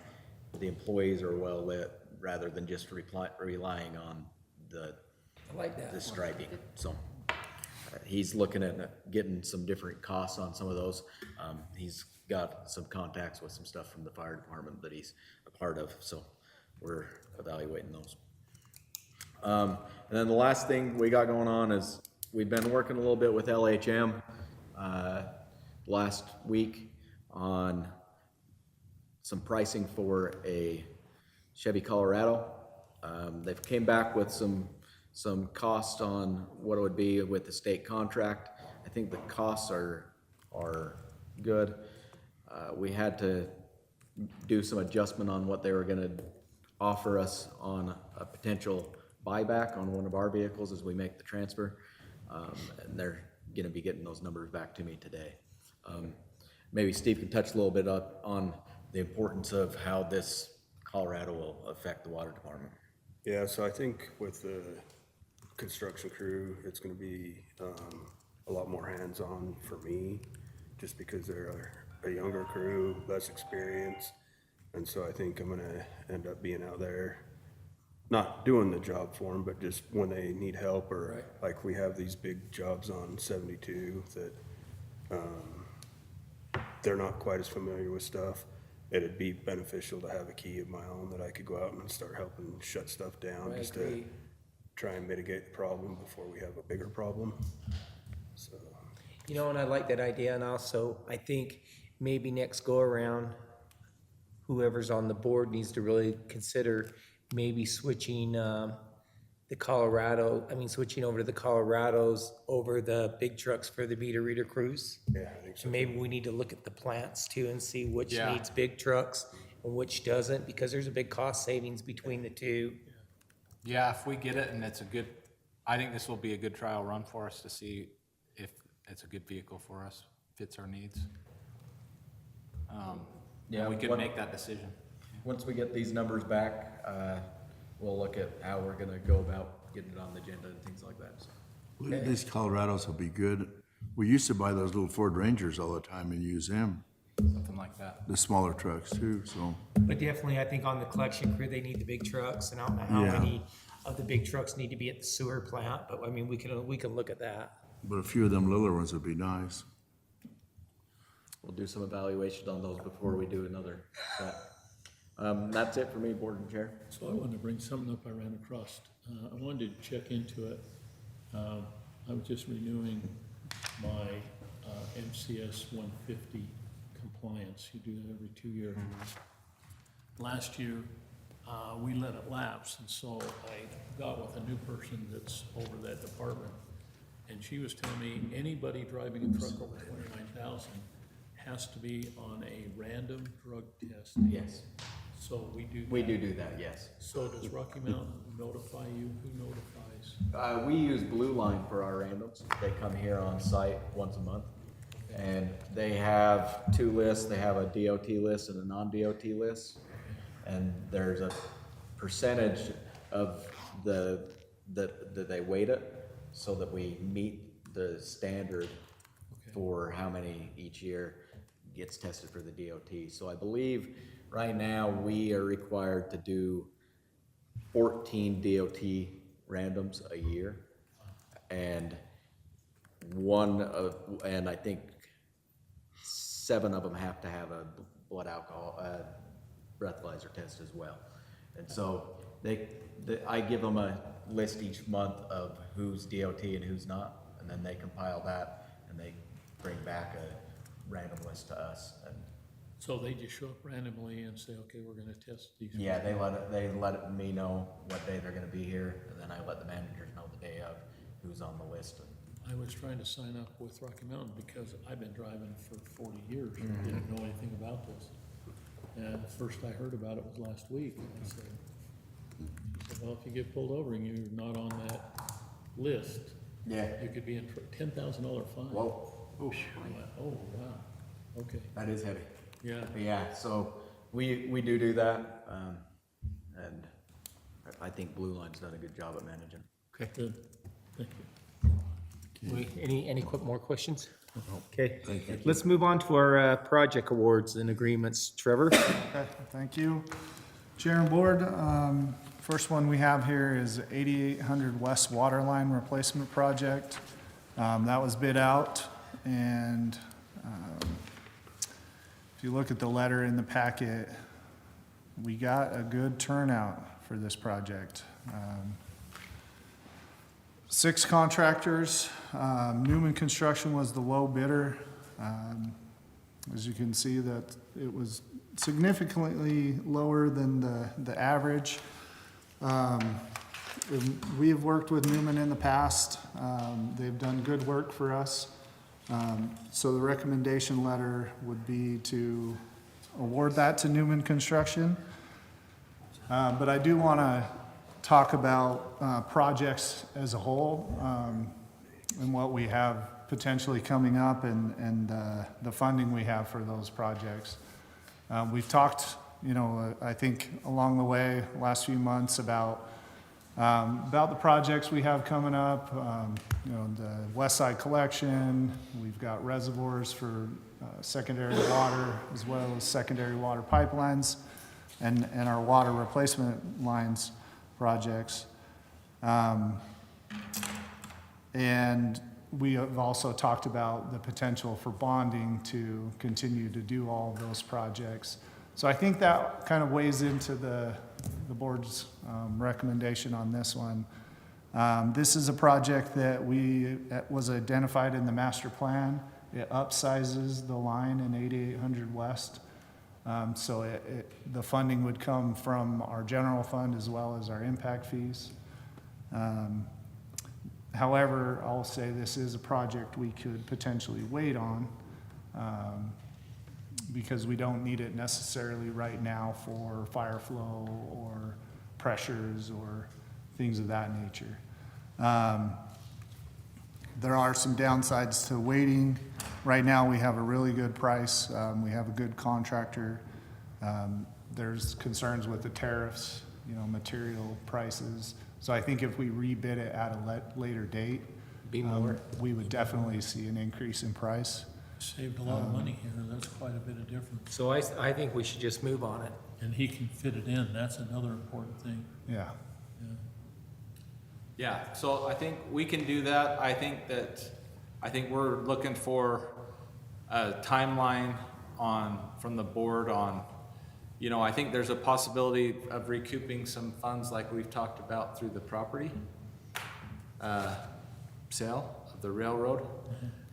the employees are well lit rather than just relying on the striping. So he's looking at getting some different costs on some of those. He's got some contacts with some stuff from the fire department that he's a part of, so we're evaluating those. And then the last thing we got going on is we've been working a little bit with LHM last week on some pricing for a Chevy Colorado. They've came back with some cost on what it would be with the state contract. I think the costs are good. We had to do some adjustment on what they were gonna offer us on a potential buyback on one of our vehicles as we make the transfer. And they're gonna be getting those numbers back to me today. Maybe Steve can touch a little bit on the importance of how this Colorado will affect the water department. Yeah, so I think with the construction crew, it's gonna be a lot more hands-on for me, just because they're a younger crew, less experience. And so I think I'm gonna end up being out there, not doing the job for them, but just when they need help, or like we have these big jobs on 72 that they're not quite as familiar with stuff. It'd be beneficial to have a key of my own that I could go out and start helping shut stuff down, just to try and mitigate the problem before we have a bigger problem. So, You know, and I like that idea, and also, I think maybe next go-around, whoever's on the board needs to really consider maybe switching switching over to the Colorados over the big trucks for the meter reader crews. yeah, I think so. So maybe we need to look at the plants too and see which Yeah. needs big trucks and which doesn't, because there's a big cost savings between the two. Yeah, if we get it and it's a good, I think this will be a good trial run for us to see if it's a good vehicle for us, fits our needs. Yeah, And we could what- make that decision. Once we get these numbers back, we'll look at how we're gonna go about getting it on the agenda and things like that. So, These Colorados will be good. We used to buy those little Ford Rangers all the time and use them, Something like that. the smaller trucks too, so. But definitely, I think on the collection crew, they need the big trucks, and I don't know how Yeah. many of the big trucks need to be at the sewer plant, but I mean, we can look at that. But a few of them littler ones would be nice. we'll do some evaluation on those before we do another set. That's it for me, Board and Chair. So I wanted to bring something up I ran across. I wanted to check into it. I was just renewing my MCS 150 compliance. You do that every 2 years. Last year, we let it lapse, and so I got with a new person that's over that department. And she was telling me, anybody driving a truck over 29,000 has to be on a random drug test. Yes, So we do. we that. do that, yes. So does Rocky Mountain notify you? Who notifies? We use Blue Line for our randoms. They come here on site once a month. And they have two lists. They have a DOT list and a non-DOT list. And there's a percentage of that they weight it so that we meet the standard for how many each year gets tested for the DOT. So I believe right now we are required to do 14 DOT randoms a year. And and I think 7 of them have to have a blood alcohol, breathalyzer test as well. And so I give them a list each month of who's DOT and who's not, and then they compile that and they bring back a random list to us. And So they just show up randomly and say, okay, we're gonna test these. yeah, they let me know what day they're gonna be here, and then I let the managers know the day of who's on the list. I was trying to sign up with Rocky Mountain because I've been driving for 40 years and didn't know anything about this. And the first I heard about it was last week. And I said, well, if you get pulled over and you're not on that list, Yeah. you could be in for a $10,000 fine. Whoa. I went, oh, wow, okay, That is heavy. yeah. Yeah, so we do that, and I think Blue Line's done a good job at managing. Okay, good, thank you. Any more questions? Okay, let's move on to our project awards and agreements. Trevor? Okay, thank you. Chair and Board, first one we have here is 8800 West Water Line Replacement Project. That was bid out, and if you look at the letter in the packet, we got a good turnout for this project. 6 contractors. Newman Construction was the low bidder. As you can see, that it was significantly lower than the average. We've worked with Newman in the past. They've done good work for us. So the recommendation letter would be to award that to Newman Construction. But I do want to talk about projects as a whole, and what we have potentially coming up, and the funding we have for those projects. We've talked, I think along the way, last few months about the projects we have coming up, the West Side Collection. We've got reservoirs for secondary water, as well as secondary water pipelines, and our water replacement lines projects. And we have also talked about the potential for bonding to continue to do all of those projects. So I think that kind of weighs into the board's recommendation on this one. This is a project that was identified in the master plan. It upsizes the line in 8800 West. So the funding would come from our general fund as well as our impact fees. However, I'll say this is a project we could potentially wait on, because we don't need it necessarily right now for fire flow or pressures or things of that nature. There are some downsides to waiting. Right now, we have a really good price. We have a good contractor. There's concerns with the tariffs, material prices. So I think if we rebid it at a later date, we would definitely see an increase in price. Saved a lot of money here, that's quite a bit of difference. So I think we should just move on it. And he can fit it in, that's another important thing. Yeah. Yeah, so I think we can do that. I think we're looking for a timeline from the board on, I think there's a possibility of recouping some funds like we've talked about through the property sale of the railroad.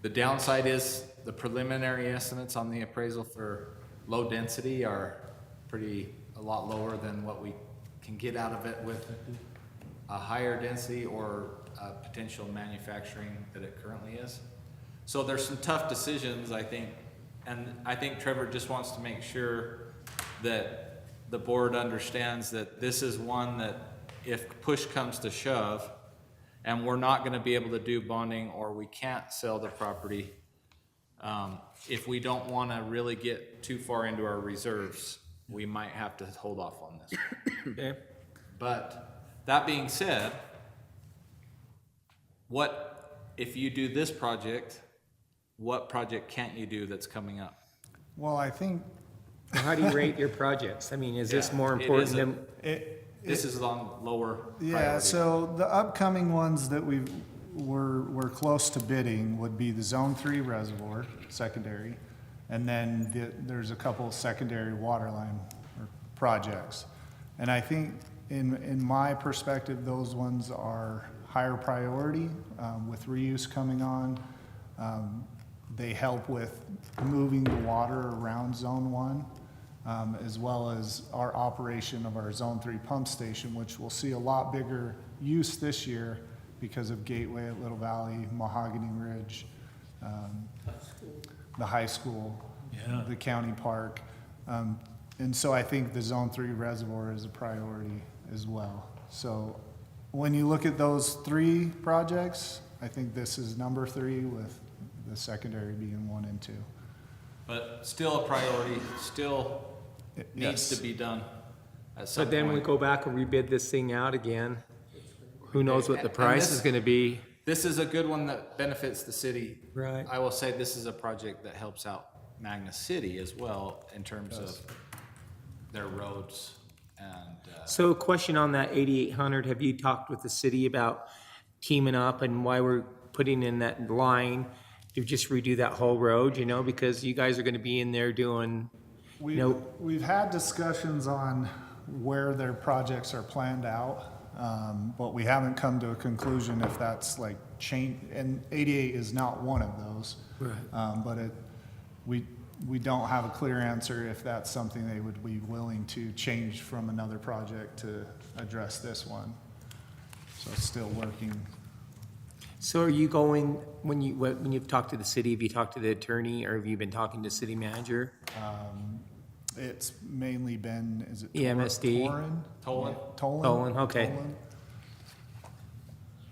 The downside is the preliminary estimates on the appraisal for low density are a lot lower than what we can get out of it with a higher density or potential manufacturing that it currently is. So there's some tough decisions, I think, and I think Trevor just wants to make sure that the board understands that this is one that if push comes to shove and we're not gonna be able to do bonding or we can't sell the property, if we don't wanna really get too far into our reserves, we might have to hold off on this. Okay. But that being said, if you do this project, what project can't you do that's coming up? Well, I think How do you rate your projects? I mean, is this Yeah, more it important is than? This is on lower priority. Yeah, so the upcoming ones that we're close to bidding would be the Zone 3 reservoir, secondary, and then there's a couple secondary water line projects. And I think in my perspective, those ones are higher priority, with reuse coming on. They help with moving the water around Zone 1. As well as our operation of our Zone 3 pump station, which will see a lot bigger use this year because of Gateway at Little Valley, Mahogany Ridge, the high school, the county park. And so I think the Zone 3 reservoir is a priority as well. So when you look at those 3 projects, I think this is number 3 with the secondary being 1 and 2. But still a priority, still needs Yes. to be done at some But then we point. go back and rebid this thing out again. Who knows what the And price this- is gonna be? This is a good one that benefits the city. Right. I will say this is a project that helps out Magna City as well in terms of their roads and, So a question on that 8800, have you talked with the city about teaming up and why we're putting in that line? to just redo that whole road, you know, because you guys are gonna be in there doing, We've had discussions on where their projects are planned out, but we haven't come to a conclusion if that's like change, and 88 is not one of those. Right. But we don't have a clear answer if that's something they would be willing to change from another project to address this one. So it's still working. So are you going, when you've talked to the city, have you talked to the attorney, or have you been talking to city manager? It's mainly been, is it? EMSD? Tolan? Tolan, okay. Tolan.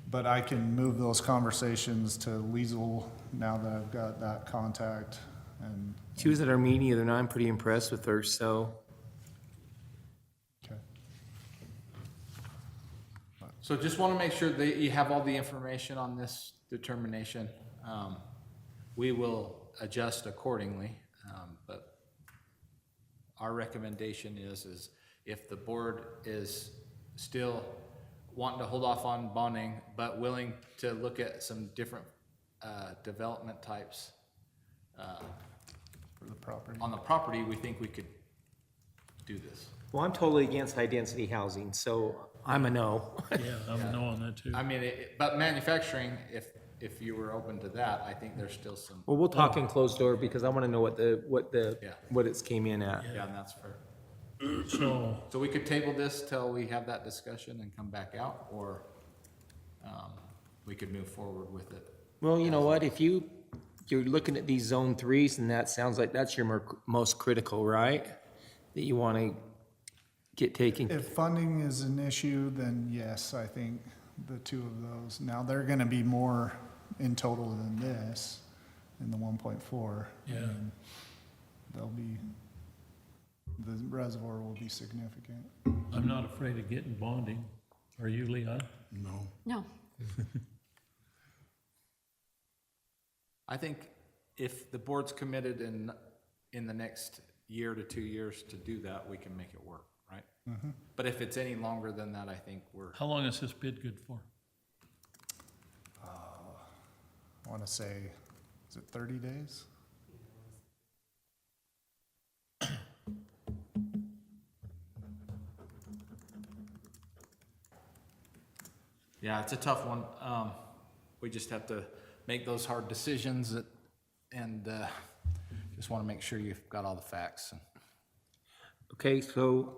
But I can move those conversations to Liesel now that I've got that contact, and, She was at our meeting the other night, I'm pretty impressed with her, so. okay. So just want to make sure that you have all the information on this determination. We will adjust accordingly, but our recommendation is if the board is still wanting to hold off on bonding, but willing to look at some different development types For the property. on the property, we think we could do this. Well, I'm totally against high-density housing, so I'm a no. Yeah, I'm a no on that too. I mean, but manufacturing, if you were open to that, I think there's still some, Well, we'll talk in closed door, because I wanna know Yeah. what it's came in at. yeah, and that's fair. So, So we could table this till we have that discussion and come back out, or we could move forward with it. Well, you know what, if you're looking at these zone threes, and that sounds like that's your most critical, right? That you wanna get taken. If funding is an issue, then yes, I think the two of those. Now, they're gonna be more in total than this, in the 1.4. Yeah. and They'll be, the reservoir will be significant. I'm not afraid of getting bonding. Are you, Leon? No. No, I think if the board's committed in the next year to 2 years to do that, we can make it work, right? But if it's any longer than that, I think we're, How long is this bid good for? I wanna say, is it 30 days? yeah, it's a tough one. We just have to make those hard decisions and just want to make sure you've got all the facts. Okay, so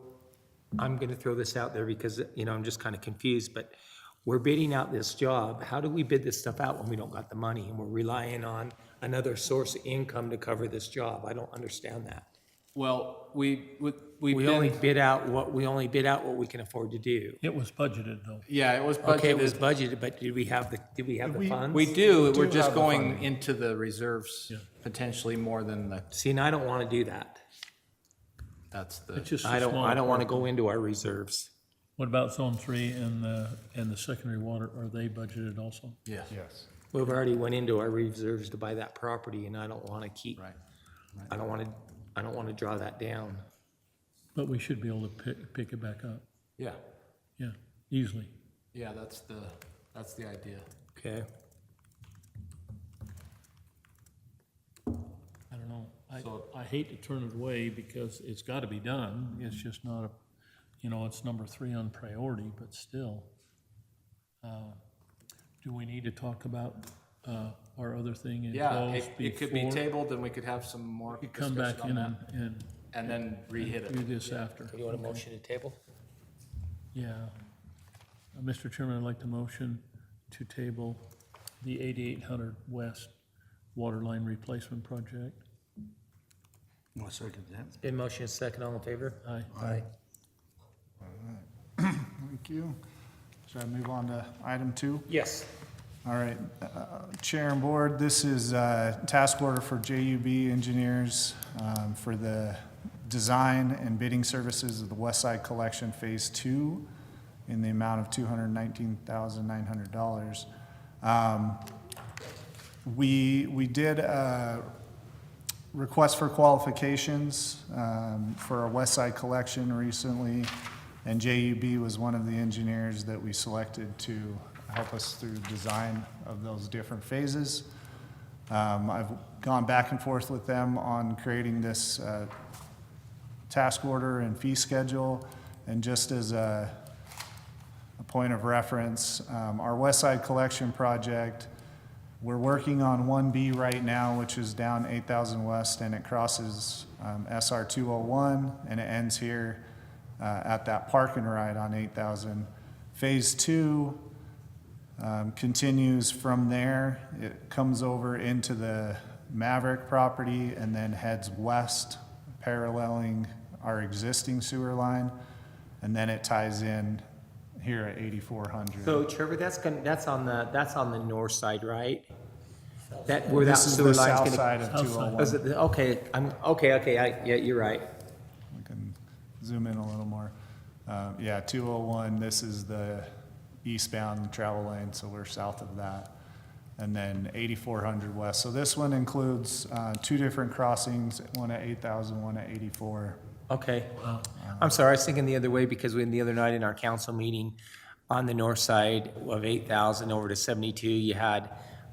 I'm gonna throw this out there because, you know, I'm just kinda confused, but we're bidding out this job. How do we bid this stuff out when we don't got the money and we're relying on another source of income to cover this job? I don't understand that. Well, we only bid out what we can afford to do. It was budgeted though. Yeah, it was budgeted. Okay, it was budgeted, but did we have the funds? We do, we're do just have the going funding. into the reserves Yeah. potentially more than See, and I don't wanna do that. that's the. It's just a I don't small wanna part. go into our reserves. What about zone 3 and the secondary water? Are they budgeted also? Yeah, Yes. We've already went into our reserves to buy that property, and I don't wanna keep, right. I don't wanna draw that down. But we should be able to pick it back up. Yeah, Yeah, easily. yeah, that's the idea. Okay. I don't know. So- I hate to turn it away because it's gotta be done. It's just not it's number 3 on priority, but still. Do we need to talk about, our other thing in Yeah, closed it could be before? tabled and we could have some more You come back discussion on in that, and then re-hit do it. this after. You want a motion to table? Yeah. Mr. Chairman, I'd like to motion to table the 8800 West water line replacement project. I'll second that. Been motion second, all in favor? Aye. Aye. Thank you. Should I move on to item 2? Yes. All right, Chair and Board, this is a task order for JUB Engineers for the design and bidding services of the West Side Collection Phase 2 in the amount of $219,900. We did a request for qualifications for our West Side Collection recently, and JUB was one of the engineers that we selected to help us through design of those different phases. I've gone back and forth with them on creating this task order and fee schedule. And just as a point of reference, our West Side Collection Project, we're working on 1B right now, which is down 8,000 West, and it crosses SR 201, and it ends here at that park and ride on 8,000. Phase 2 continues from there. It comes over into the Maverick property and then heads west, paralleling our existing sewer line, and then it ties in here at 8,400. So Trevor, that's on the north side, right? That, where that This is sewer the line's south gonna. side of South side. 201. Is it, okay, yeah, you're right. We can zoom in a little more. Yeah, 201, this is the eastbound travel lane, so we're south of that. And then 8,400 west. So this one includes 2 different crossings, one at 8,000, one at 84. Okay. I'm sorry, I was thinking the other way because the other night in our council meeting on the north side of 8,000 over to 72, you had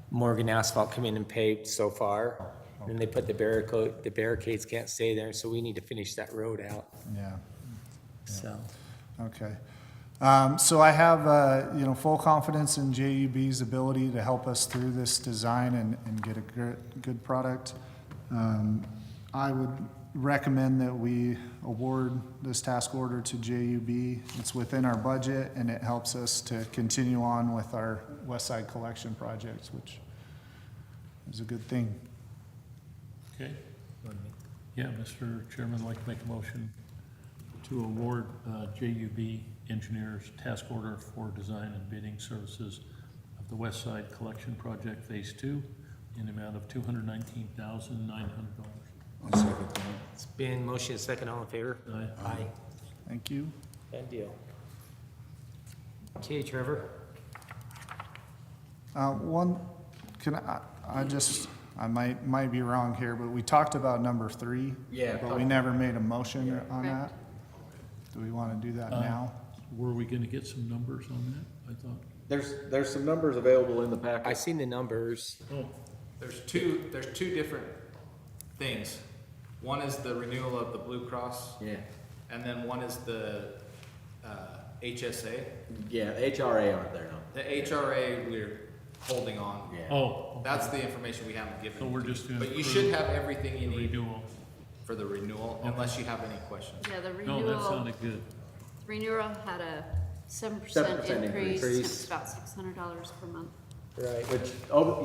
Morgan Asphalt come in and paved so far. And they put the barricades can't stay there, so we need to finish that road out, Yeah, so. okay. So I have, full confidence in JUB's ability to help us through this design and get a good product. I would recommend that we award this task order to JUB. It's within our budget, and it helps us to continue on with our West Side Collection projects, which is a good thing. Okay. Yeah, Mr. Chairman, I'd like to make a motion to award JUB Engineers task order for design and bidding services of the West Side Collection Project Phase 2 in the amount of $219,900. I'll second that. It's been motion second, all in favor? Aye. Thank you. Done deal. Okay, Trevor? I might be wrong here, but we talked about number 3. Yeah. But we never made a motion on Correct. that. Do we want to do that now? Were we gonna get some numbers on that? I thought. There's some numbers available in the I packet. seen the numbers. Oh, There's two different things. One is the renewal of the Blue Cross, Yeah, and then one is the HSA. yeah, HRA aren't there now. The HRA, we're holding on. Yeah. oh, That's the information we haven't given. so we're just doing. But you should have everything you the need renewal. for the renewal, unless you have any questions. Yeah, the No, that renewal, sounded good. renewal had a 7% 7% increase. increase. It's about $600 per month. Right. Which,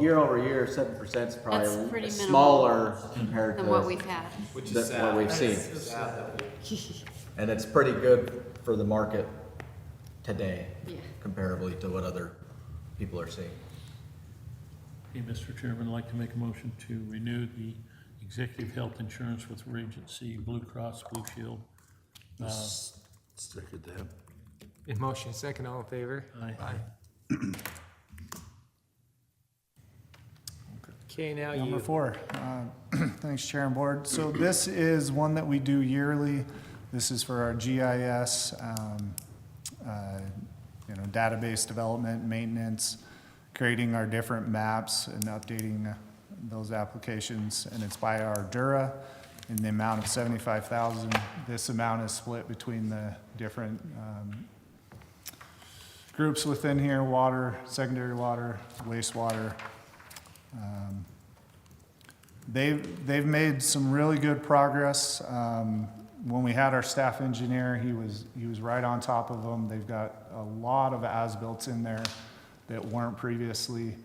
year over year, 7% is probably That's pretty minimal smaller compared Than what to we've had. Which That- is what sad. we've seen. It's sad that we- and it's pretty good for the market today, Yeah. comparably to what other people are seeing. Okay, Mr. Chairman, I'd like to make a motion to renew the executive health insurance with Regency Blue Cross Blue Shield. Second that. In motion second, all in favor? Aye. Okay, now Number you. 4, thanks, Chair and Board. So this is one that we do yearly. This is for our GIS, database development, maintenance, creating our different maps and updating those applications. And it's by our Dura in the amount of $75,000. This amount is split between the different groups within here: water, secondary water, wastewater. They've made some really good progress. When we had our staff engineer, he was right on top of them. They've got a lot of as-built in there that weren't previously.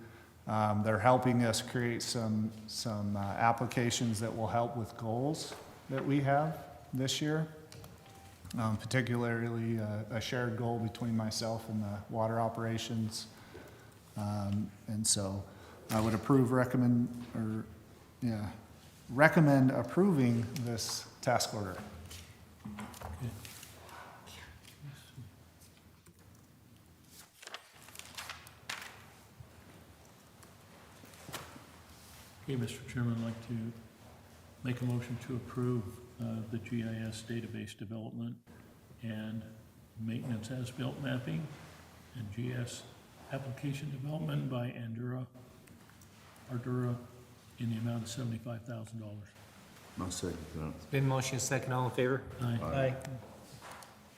They're helping us create some applications that will help with goals that we have this year. Particularly a shared goal between myself and the water operations. And so I would recommend approving this task order. Okay, Mr. Chairman, I'd like to make a motion to approve the GIS database development and maintenance as-built mapping and GS application development by Ardura in the amount of $75,000. I'll second that. Been motion second, all in favor? Aye. Aye.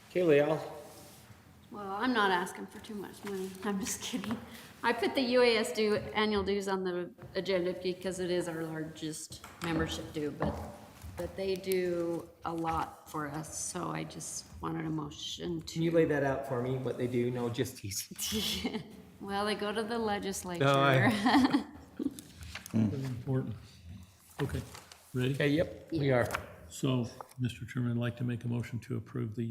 Okay, Leal. Well, I'm not asking for too much money. I'm just kidding. I put the UAS annual dues on the agenda because it is our largest membership due, but they do a lot for us, so I just wanted a motion Can you to. lay that out for me, what they do? No, just teasing. Well, they go to the legislature. Very important. Okay, ready? Okay, yep, we are. So, Mr. Chairman, I'd like to make a motion to approve the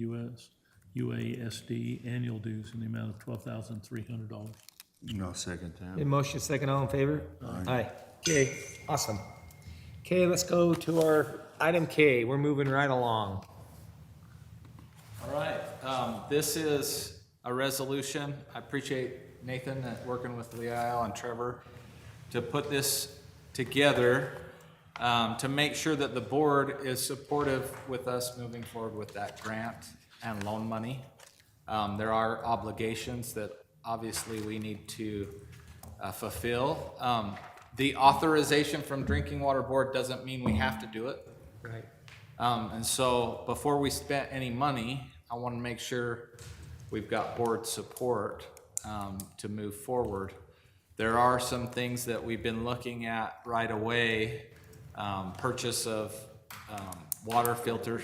UASD annual dues in the amount of $12,300. I'll second that. Been motion second, all in favor? Aye. Okay, awesome. Okay, let's go to our item K. We're moving right along. All right, this is a resolution. I appreciate Nathan working with Leal and Trevor to put this together, to make sure that the board is supportive with us moving forward with that grant and loan money. There are obligations that obviously we need to fulfill. The authorization from Drinking Water Board doesn't mean we have to do it. Right. And so before we spend any money, I want to make sure we've got board support to move forward. There are some things that we've been looking at right away, purchase of water filters,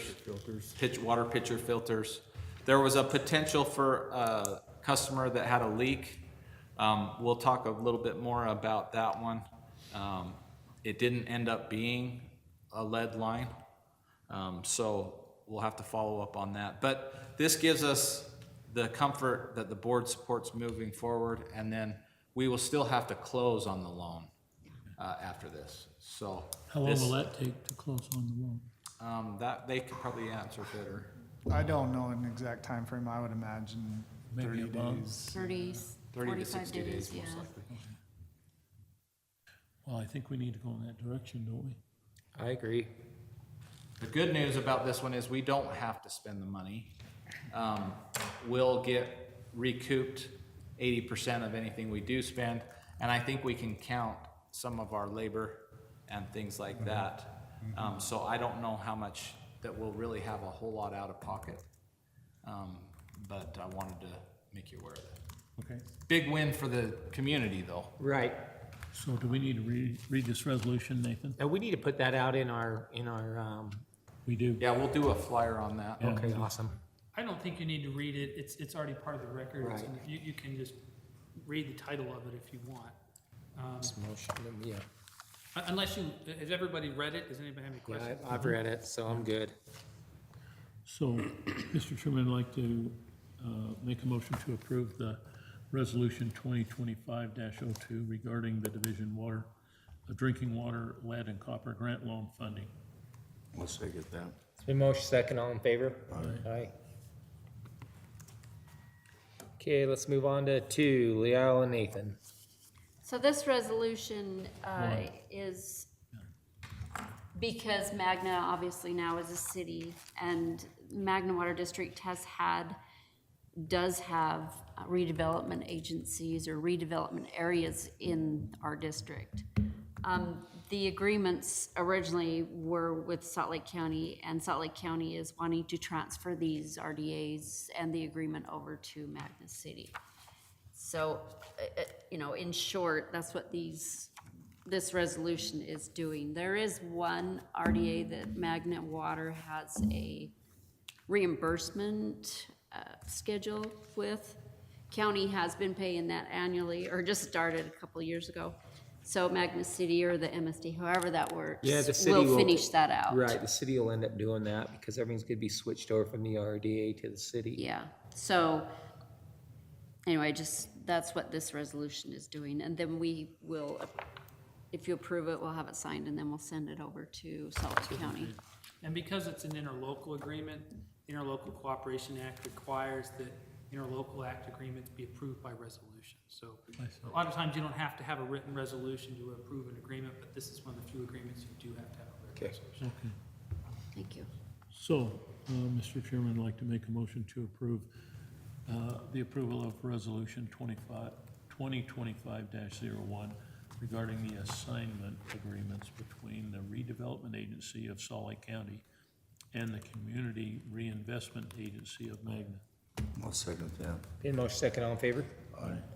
water pitcher filters. There was a potential for a customer that had a leak. We'll talk a little bit more about that one. It didn't end up being a lead line, so we'll have to follow up on that. But this gives us the comfort that the board supports moving forward, and then we will still have to close on the loan after this. So How long this- will that take to close on the loan? that they could probably answer better. I don't know an exact time frame. I would imagine Maybe 30 a month. days. 30, 30 to 45 60 days, days, yeah. most likely. Well, I think we need to go in that direction, don't we? I agree. The good news about this one is we don't have to spend the money. We'll get recouped 80% of anything we do spend, and I think we can count some of our labor and things like that. So I don't know how much that we'll really have a whole lot out of pocket. But I wanted to make you aware of that. Okay. Big win for the community, though. Right. So do we need to read this resolution, Nathan? Now, we need to put that out in our, We do. Yeah, we'll do a flyer on that. Yeah. okay, awesome. I don't think you need to read it, it's already part of the record. Right. You can just read the title of it if you want. This motion, yeah. Unless you, has everybody read it? Does anybody have any Yeah, questions? I've read it, so I'm good. So, Mr. Chairman, I'd like to make a motion to approve the resolution 2025-02 regarding the Division Water, Drinking Water, Lead and Copper Grant Loan Funding. I'll second that. It's been motion second, all in favor? Aye. Okay, let's move on to 2, Leal and Nathan. So this resolution is because Magna obviously now is a city, and Magna Water District does have redevelopment agencies or redevelopment areas in our district. The agreements originally were with Salt Lake County, and Salt Lake County is wanting to transfer these RDAs and the agreement over to Magna City. So, in short, that's what this resolution is doing. There is one RDA that Magna Water has a reimbursement schedule with. County has been paying that annually, or just started a couple of years ago. So Magna City or the MSD, however that works, Yeah, the city will finish that out. Right, the city will end up doing that because everything's gonna be switched over from the RDA to the city. Yeah, so, anyway, that's what this resolution is doing, and then we will, if you approve it, we'll have it signed, and then we'll send it over to Salt Lake County. And because it's an interlocal agreement, Interlocal Cooperation Act requires that interlocal act agreements be approved by resolution. So a lot of times you don't have to have a written resolution to approve an agreement, but this is one of the few agreements you do have to have a written resolution. Okay. Thank you. So, Mr. Chairman, I'd like to make a motion to approve the approval of resolution 2025-01, regarding the assignment agreements between the Redevelopment Agency of Salt Lake County and the Community Reinvestment Agency of Magna. I'll second that. In motion second, all in favor?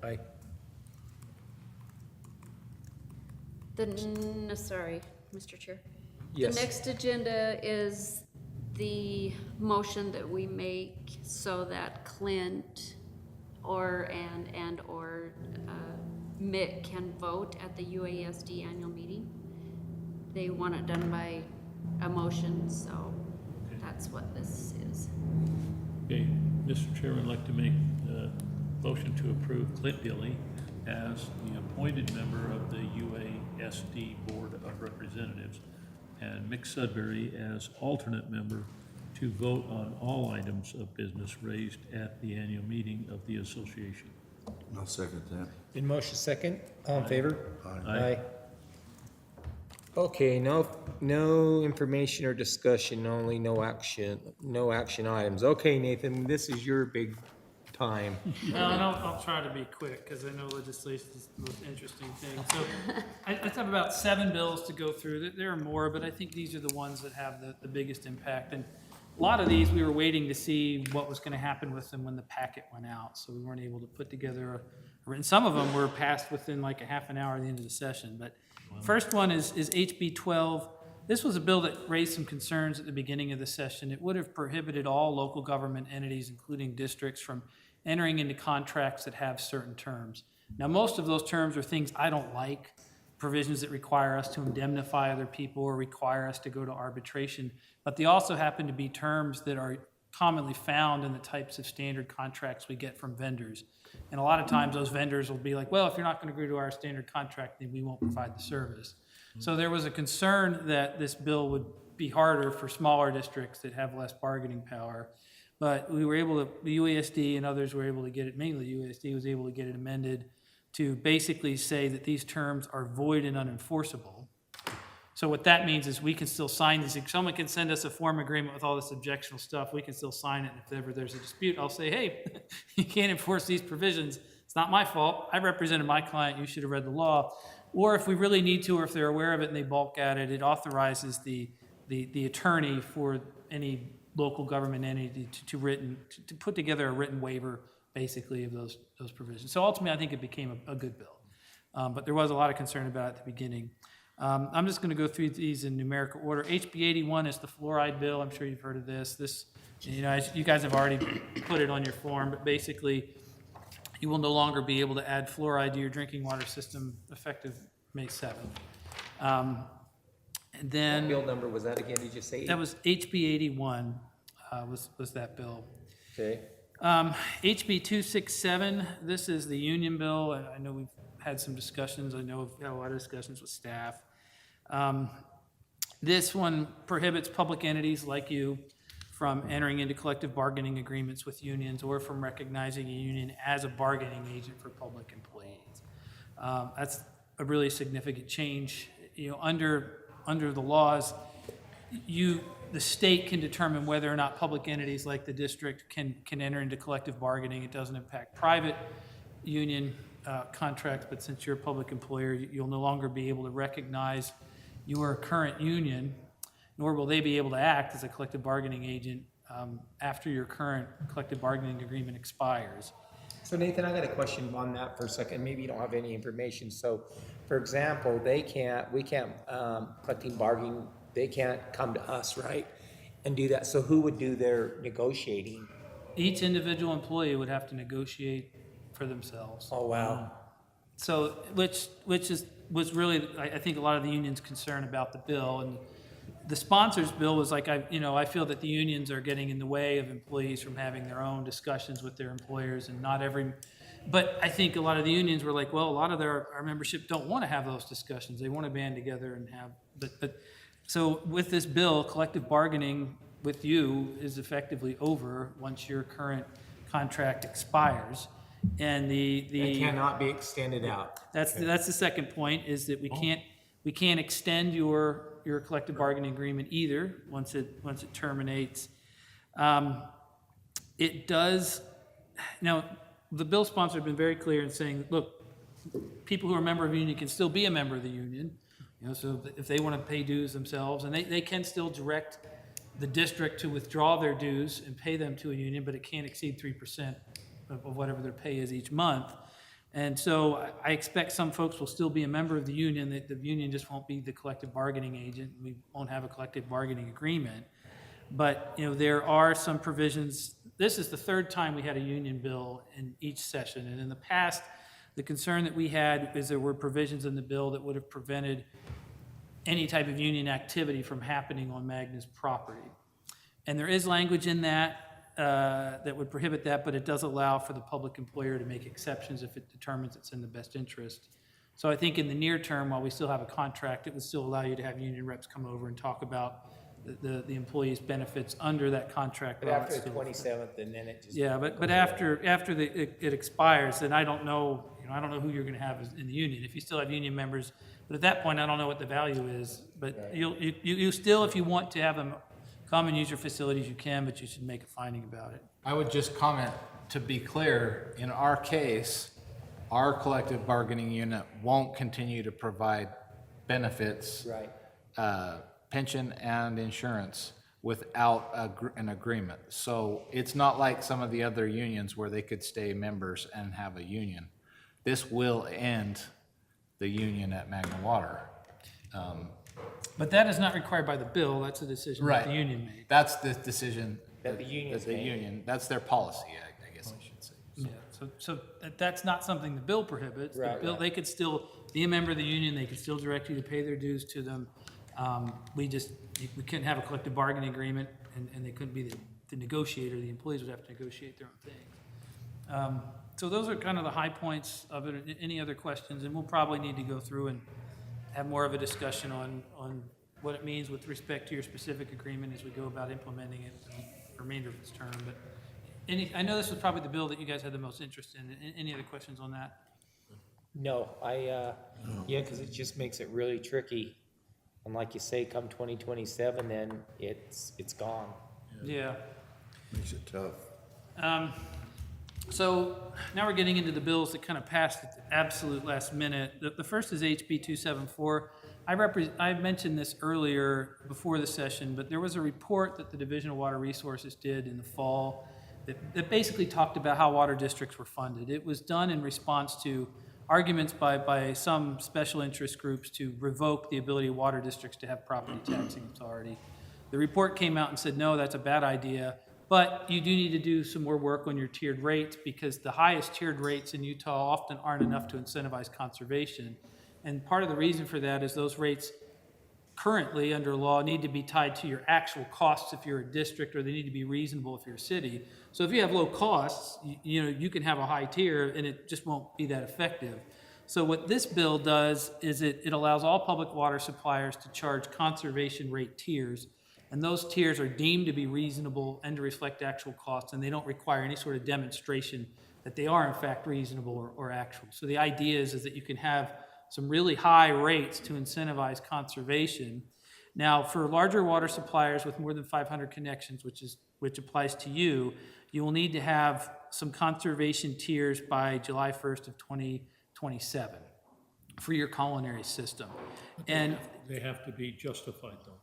Aye. Sorry, Mr. Chair. Yes. The next agenda is the motion that we make so that Clint or Mick can vote at the UASD annual meeting. They want it done by a motion, so that's what this is. Okay, Mr. Chairman, I'd like to make a motion to approve Clint Dilly as the appointed member of the UASD Board of Representatives and Mick Sudbury as alternate member to vote on all items of business raised at the annual meeting of the association. I'll second that. In motion second, all in favor? Aye. Okay, no information or discussion, only no action items. Okay, Nathan, this is your big time. Well, and I'll try to be quick, because I know legislation is the most interesting thing. So I have about 7 bills to go through. There are more, but I think these are the ones that have the biggest impact. And a lot of these, we were waiting to see what was going to happen with them when the packet went out, so we weren't able to put together a written. Some of them were passed within like a half an hour at the end of the session. But first one is HB 12. This was a bill that raised some concerns at the beginning of the session. It would have prohibited all local government entities, including districts, from entering into contracts that have certain terms. Now, most of those terms are things I don't like, provisions that require us to indemnify other people or require us to go to arbitration, but they also happen to be terms that are commonly found in the types of standard contracts we get from vendors. And a lot of times those vendors will be like, well, if you're not going to agree to our standard contract, then we won't provide the service. So there was a concern that this bill would be harder for smaller districts that have less bargaining power. But we were able to, the UASD and others were able to get it, mainly UASD was able to get it amended to basically say that these terms are void and unenforceable. So what that means is we can still sign this. If someone can send us a form agreement with all this objectionable stuff, we can still sign it. And if ever there's a dispute, I'll say, hey, you can't enforce these provisions. It's not my fault. I represented my client. You should have read the law. Or if we really need to, or if they're aware of it and they balk at it, it authorizes the attorney for any local government entity to put together a written waiver, basically, of those provisions. So ultimately, I think it became a good bill. But there was a lot of concern about it at the beginning. I'm just going to go through these in numerical order. HB 81 is the fluoride bill. I'm sure you've heard of this. This, you guys have already put it on your form, but basically, you will no longer be able to add fluoride to your drinking water system effective May 7th. And then What bill number was that again? Did you say? that was HB 81 was that bill. Okay. HB 267, this is the union bill. I know we've had some discussions. I know we've had a lot of discussions with staff. This one prohibits public entities like you from entering into collective bargaining agreements with unions or from recognizing a union as a bargaining agent for public employees. That's a really significant change. Under the laws, the state can determine whether or not public entities like the district can enter into collective bargaining. It doesn't impact private union contracts, but since you're a public employer, you'll no longer be able to recognize your current union, nor will they be able to act as a collective bargaining agent after your current collective bargaining agreement expires. So Nathan, I got a question on that for a second. Maybe you don't have any information. So, for example, we can't collecting bargaining, they can't come to us, right? And do that. So who would do their negotiating? Each individual employee would have to negotiate for themselves. Oh, wow. So, which was really, I think, a lot of the union's concern about the bill. And the sponsors bill was like, I feel that the unions are getting in the way of employees from having their own discussions with their employers, and but I think a lot of the unions were like, well, a lot of our membership don't want to have those discussions. They want to band together and have, so with this bill, collective bargaining with you is effectively over once your current contract expires. And It cannot be extended out. That's the second point, is that we can't extend your collective bargaining agreement either once it terminates. It does. Now, the bill sponsor have been very clear in saying, look, people who are a member of a union can still be a member of the union. You know, so if they want to pay dues themselves, and they can still direct the district to withdraw their dues and pay them to a union, but it can't exceed 3% of whatever their pay is each month. And so I expect some folks will still be a member of the union. The union just won't be the collective bargaining agent. We won't have a collective bargaining agreement. But, you know, there are some provisions. This is the third time we had a union bill in each session. And in the past, the concern that we had is there were provisions in the bill that would have prevented any type of union activity from happening on Magna's property. And there is language in that that would prohibit that, but it does allow for the public employer to make exceptions if it determines it's in the best interest. So I think in the near term, while we still have a contract, it would still allow you to have union reps come over and talk about the employee's benefits under that contract. But after the 27th, and then it just. Yeah, but after it expires, then I don't know, I don't know who you're gonna have in the union. If you still have union members, but at that point, I don't know what the value is. But you still, if you want to have them come and use your facilities, you can, but you should make a finding about it. I would just comment, to be clear, in our case, our collective bargaining unit won't continue to provide benefits, Right. pension and insurance without an agreement. So it's not like some of the other unions where they could stay members and have a union. This will end the union at Magna Water. But that is not required by the bill. That's a decision that the union made. That's the decision. That the union's made. union, that's their policy, I guess I should say. Yeah, so that's not something the bill prohibits. The Right, bill, right. They could still be a member of the union, they could still direct you to pay their dues to them. We couldn't have a collective bargaining agreement, and they couldn't be the negotiator, the employees would have to negotiate their own thing. So those are kind of the high points of it. Any other questions? And we'll probably need to go through and have more of a discussion on what it means with respect to your specific agreement as we go about implementing it the remainder of its term. But I know this was probably the bill that you guys had the most interest in. Any other questions on that? No, yeah, because it just makes it really tricky. And like you say, come 2027, then it's gone. Yeah. Makes it tough. So now we're getting into the bills that kind of passed at the absolute last minute. The first is HB 274. I mentioned this earlier before the session, but there was a report that the Division of Water Resources did in the fall that basically talked about how water districts were funded. It was done in response to arguments by some special interest groups to revoke the ability of water districts to have property taxing authority. The report came out and said, no, that's a bad idea, but you do need to do some more work on your tiered rates because the highest tiered rates in Utah often aren't enough to incentivize conservation. And part of the reason for that is those rates currently under law need to be tied to your actual costs if you're a district, or they need to be reasonable if you're a city. So if you have low costs, you can have a high tier and it just won't be that effective. So what this bill does is it allows all public water suppliers to charge conservation rate tiers. And those tiers are deemed to be reasonable and to reflect actual costs, and they don't require any sort of demonstration that they are in fact reasonable or actual. So the idea is that you can have some really high rates to incentivize conservation. Now, for larger water suppliers with more than 500 connections, which applies to you, you will need to have some conservation tiers by July 1st of 2027 for your culinary system. And They have to be justified though.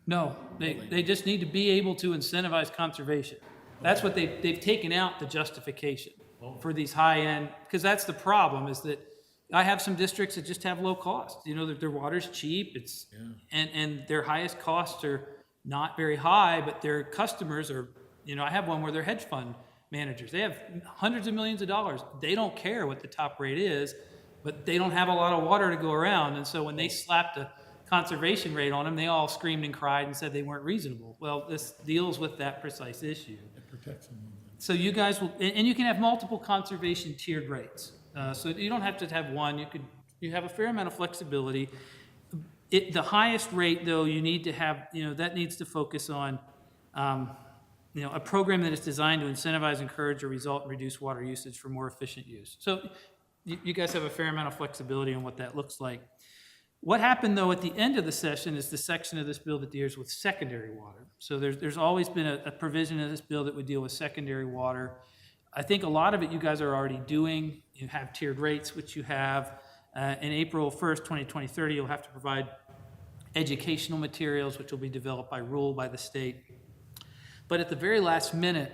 no, they just need to be able to incentivize conservation. That's what they've taken out the justification for these high-end, because that's the problem, is that I have some districts that just have low cost. Their water's cheap, and their highest costs are not very high, but their customers are, I have one where they're hedge fund managers. They have hundreds of millions of dollars. They don't care what the top rate is, but they don't have a lot of water to go around. And so when they slapped a conservation rate on them, they all screamed and cried and said they weren't reasonable. Well, this deals with that precise issue. It protects them. So you guys will, and you can have multiple conservation tiered rates. So you don't have to have one. You have a fair amount of flexibility. The highest rate, though, you need to have, that needs to focus on, a program that is designed to incentivize, encourage, or result in reduced water usage for more efficient use. So you guys have a fair amount of flexibility on what that looks like. What happened, though, at the end of the session is the section of this bill that deals with secondary water. So there's always been a provision of this bill that would deal with secondary water. I think a lot of it you guys are already doing. You have tiered rates, which you have. In April 1st, 2020, you'll have to provide educational materials, which will be developed by rule by the state. But at the very last minute,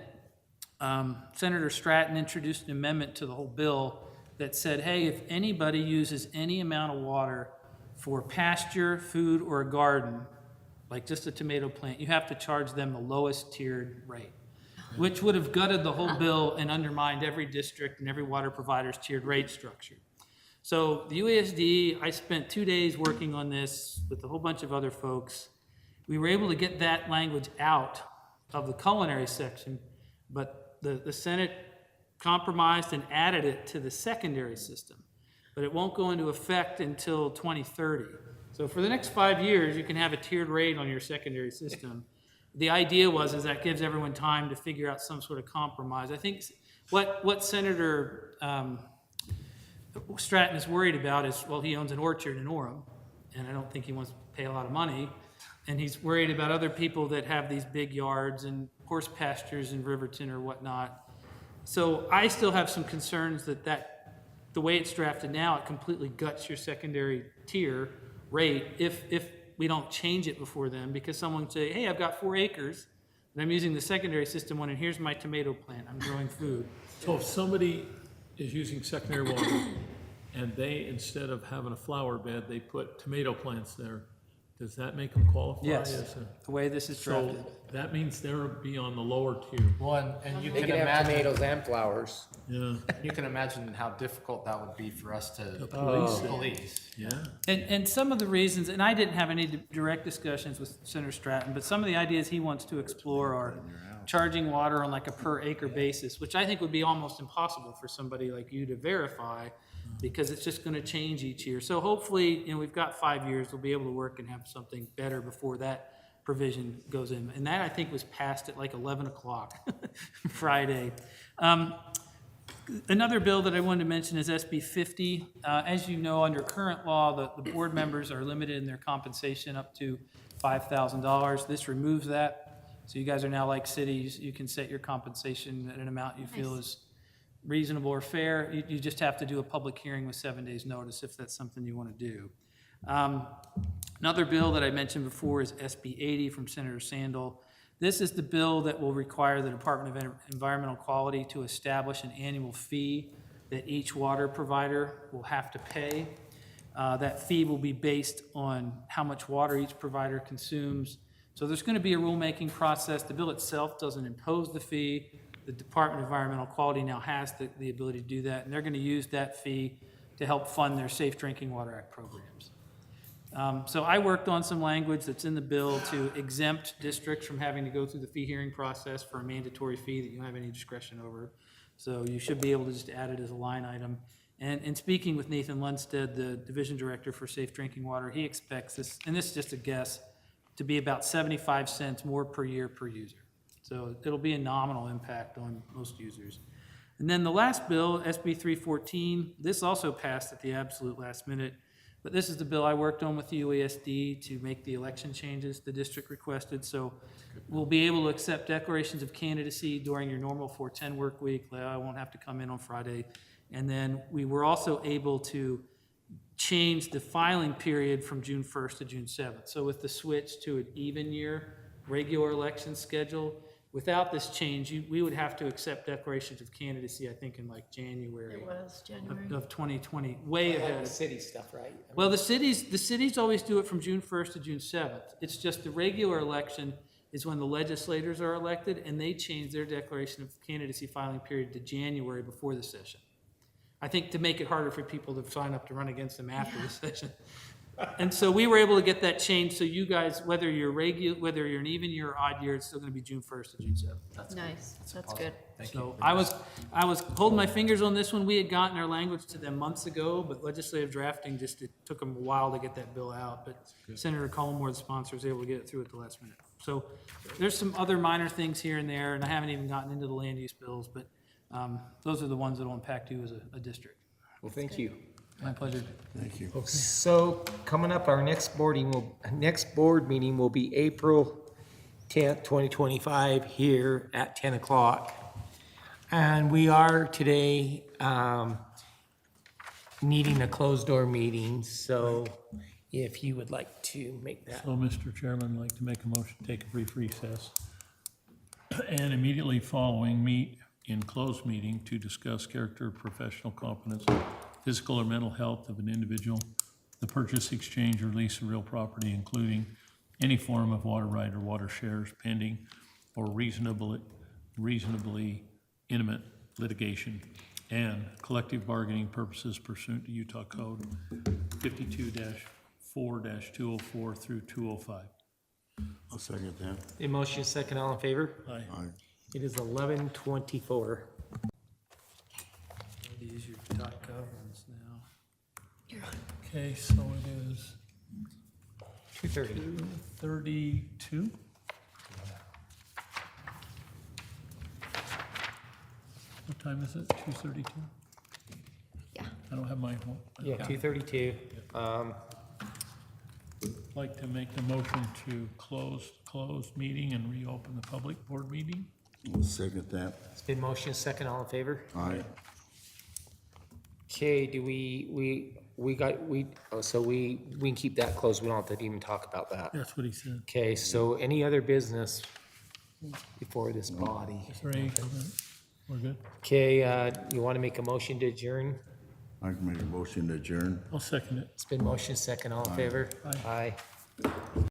Senator Stratton introduced an amendment to the whole bill that said, hey, if anybody uses any amount of water for pasture, food, or a garden, like just a tomato plant, you have to charge them the lowest tiered rate, which would have gutted the whole bill and undermined every district and every water provider's tiered rate structure. So the UASD, I spent 2 days working on this with a whole bunch of other folks. We were able to get that language out of the culinary section, but the Senate compromised and added it to the secondary system. But it won't go into effect until 2030. So for the next 5 years, you can have a tiered rate on your secondary system. The idea is that gives everyone time to figure out some sort of compromise. I think what Senator Stratton is worried about is, well, he owns an orchard in Orem, and I don't think he wants to pay a lot of money. And he's worried about other people that have these big yards and horse pastures in Riverton or whatnot. So I still have some concerns that the way it's drafted now, it completely guts your secondary tier rate if we don't change it before then, because someone say, hey, I've got 4 acres and I'm using the secondary system one, and here's my tomato plant, I'm growing food. So if somebody is using secondary water and they, instead of having a flower bed, they put tomato plants there, does that make them qualify? Yes, as the way this is So drafted. that means they'll be on the lower tier. One, and you They can can have imagine, tomatoes and flowers. Yeah. you can imagine how difficult that would be for us to police it. police. Yeah. And some of the reasons, and I didn't have any direct discussions with Senator Stratton, but some of the ideas he wants to explore are charging water on like a per acre basis, which I think would be almost impossible for somebody like you to verify, because it's just gonna change each year. So hopefully, we've got 5 years, we'll be able to work and have something better before that provision goes in. And that, I think, was passed at like 11 o'clock Friday. Another bill that I wanted to mention is SB 50. As you know, under current law, the board members are limited in their compensation up to $5,000. This removes that. So you guys are now like cities. You can set your compensation at an amount you feel is reasonable or fair. You just have to do a public hearing with 7 days' notice if that's something you want to do. Another bill that I mentioned before is SB 80 from Senator Sandel. This is the bill that will require the Department of Environmental Quality to establish an annual fee that each water provider will have to pay. That fee will be based on how much water each provider consumes. So there's going to be a rulemaking process. The bill itself doesn't impose the fee. The Department of Environmental Quality now has the ability to do that, and they're going to use that fee to help fund their Safe Drinking Water Act programs. So I worked on some language that's in the bill to exempt districts from having to go through the fee hearing process for a mandatory fee that you don't have any discretion over. So you should be able to just add it as a line item. And speaking with Nathan Lundstedt, the Division Director for Safe Drinking Water, he expects this, and this is just a guess, to be about 75 cents more per year per user. So it'll be a nominal impact on most users. And then the last bill, SB 314, this also passed at the absolute last minute, but this is the bill I worked on with the UASD to make the election changes the district requested. So we'll be able to accept declarations of candidacy during your normal 410 work week. I won't have to come in on Friday. And then we were also able to change the filing period from June 1st to June 7th. So with the switch to an even year regular election schedule, without this change, we would have to accept declarations of candidacy, I think, in like January. It was January. Of 2020, way ahead. The city stuff, right? Well, the cities always do it from June 1st to June 7th. It's just the regular election is when the legislators are elected, and they change their declaration of candidacy filing period to January before the session. I think to make it harder for people to sign up to run against them after the session. And so we were able to get that changed, so you guys, whether you're an even year or odd year, it's still gonna be June 1st to June 7th. Nice, that's good. So I was holding my fingers on this one. We had gotten our language to them months ago, but legislative drafting it took them a while to get that bill out. But Senator Collmore, the sponsor, was able to get it through at the last minute. So there's some other minor things here and there, and I haven't even gotten into the land use bills, but those are the ones that will impact you as a district. Well, thank you. My pleasure. Thank you. So coming up, our next board meeting will be April 10th, 2025, here at 10 o'clock. And we are today needing a closed door meeting, so if you would like to make that. So, Mr. Chairman, I'd like to make a motion to take a brief recess. And immediately following, meet in closed meeting to discuss character, professional competence, physical or mental health of an individual, the purchase, exchange, or lease of real property, including any form of water right or water shares pending or reasonably intimate litigation, and collective bargaining purposes pursuant to Utah Code 52-4-204 through 205. I'll second that. A motion second, all in favor? Aye. Aye. It is 11:24. These your dot gov ones now. Okay, so it is 2:30. 2:32? What time is it? 2:32? Yeah. I don't have my. Yeah, 2:32. Like to make the motion to close meeting and reopen the public board meeting. I'll second that. It's been motion second, all in favor? Aye. Okay, do so we can keep that closed, we don't have to even talk about that. That's what he said. Okay, so any other business before this body? Is there any comment? We're good? Okay, you want to make a motion to adjourn? I can make a motion to adjourn. I'll second it. It's been motion second, all in favor? Aye. Aye.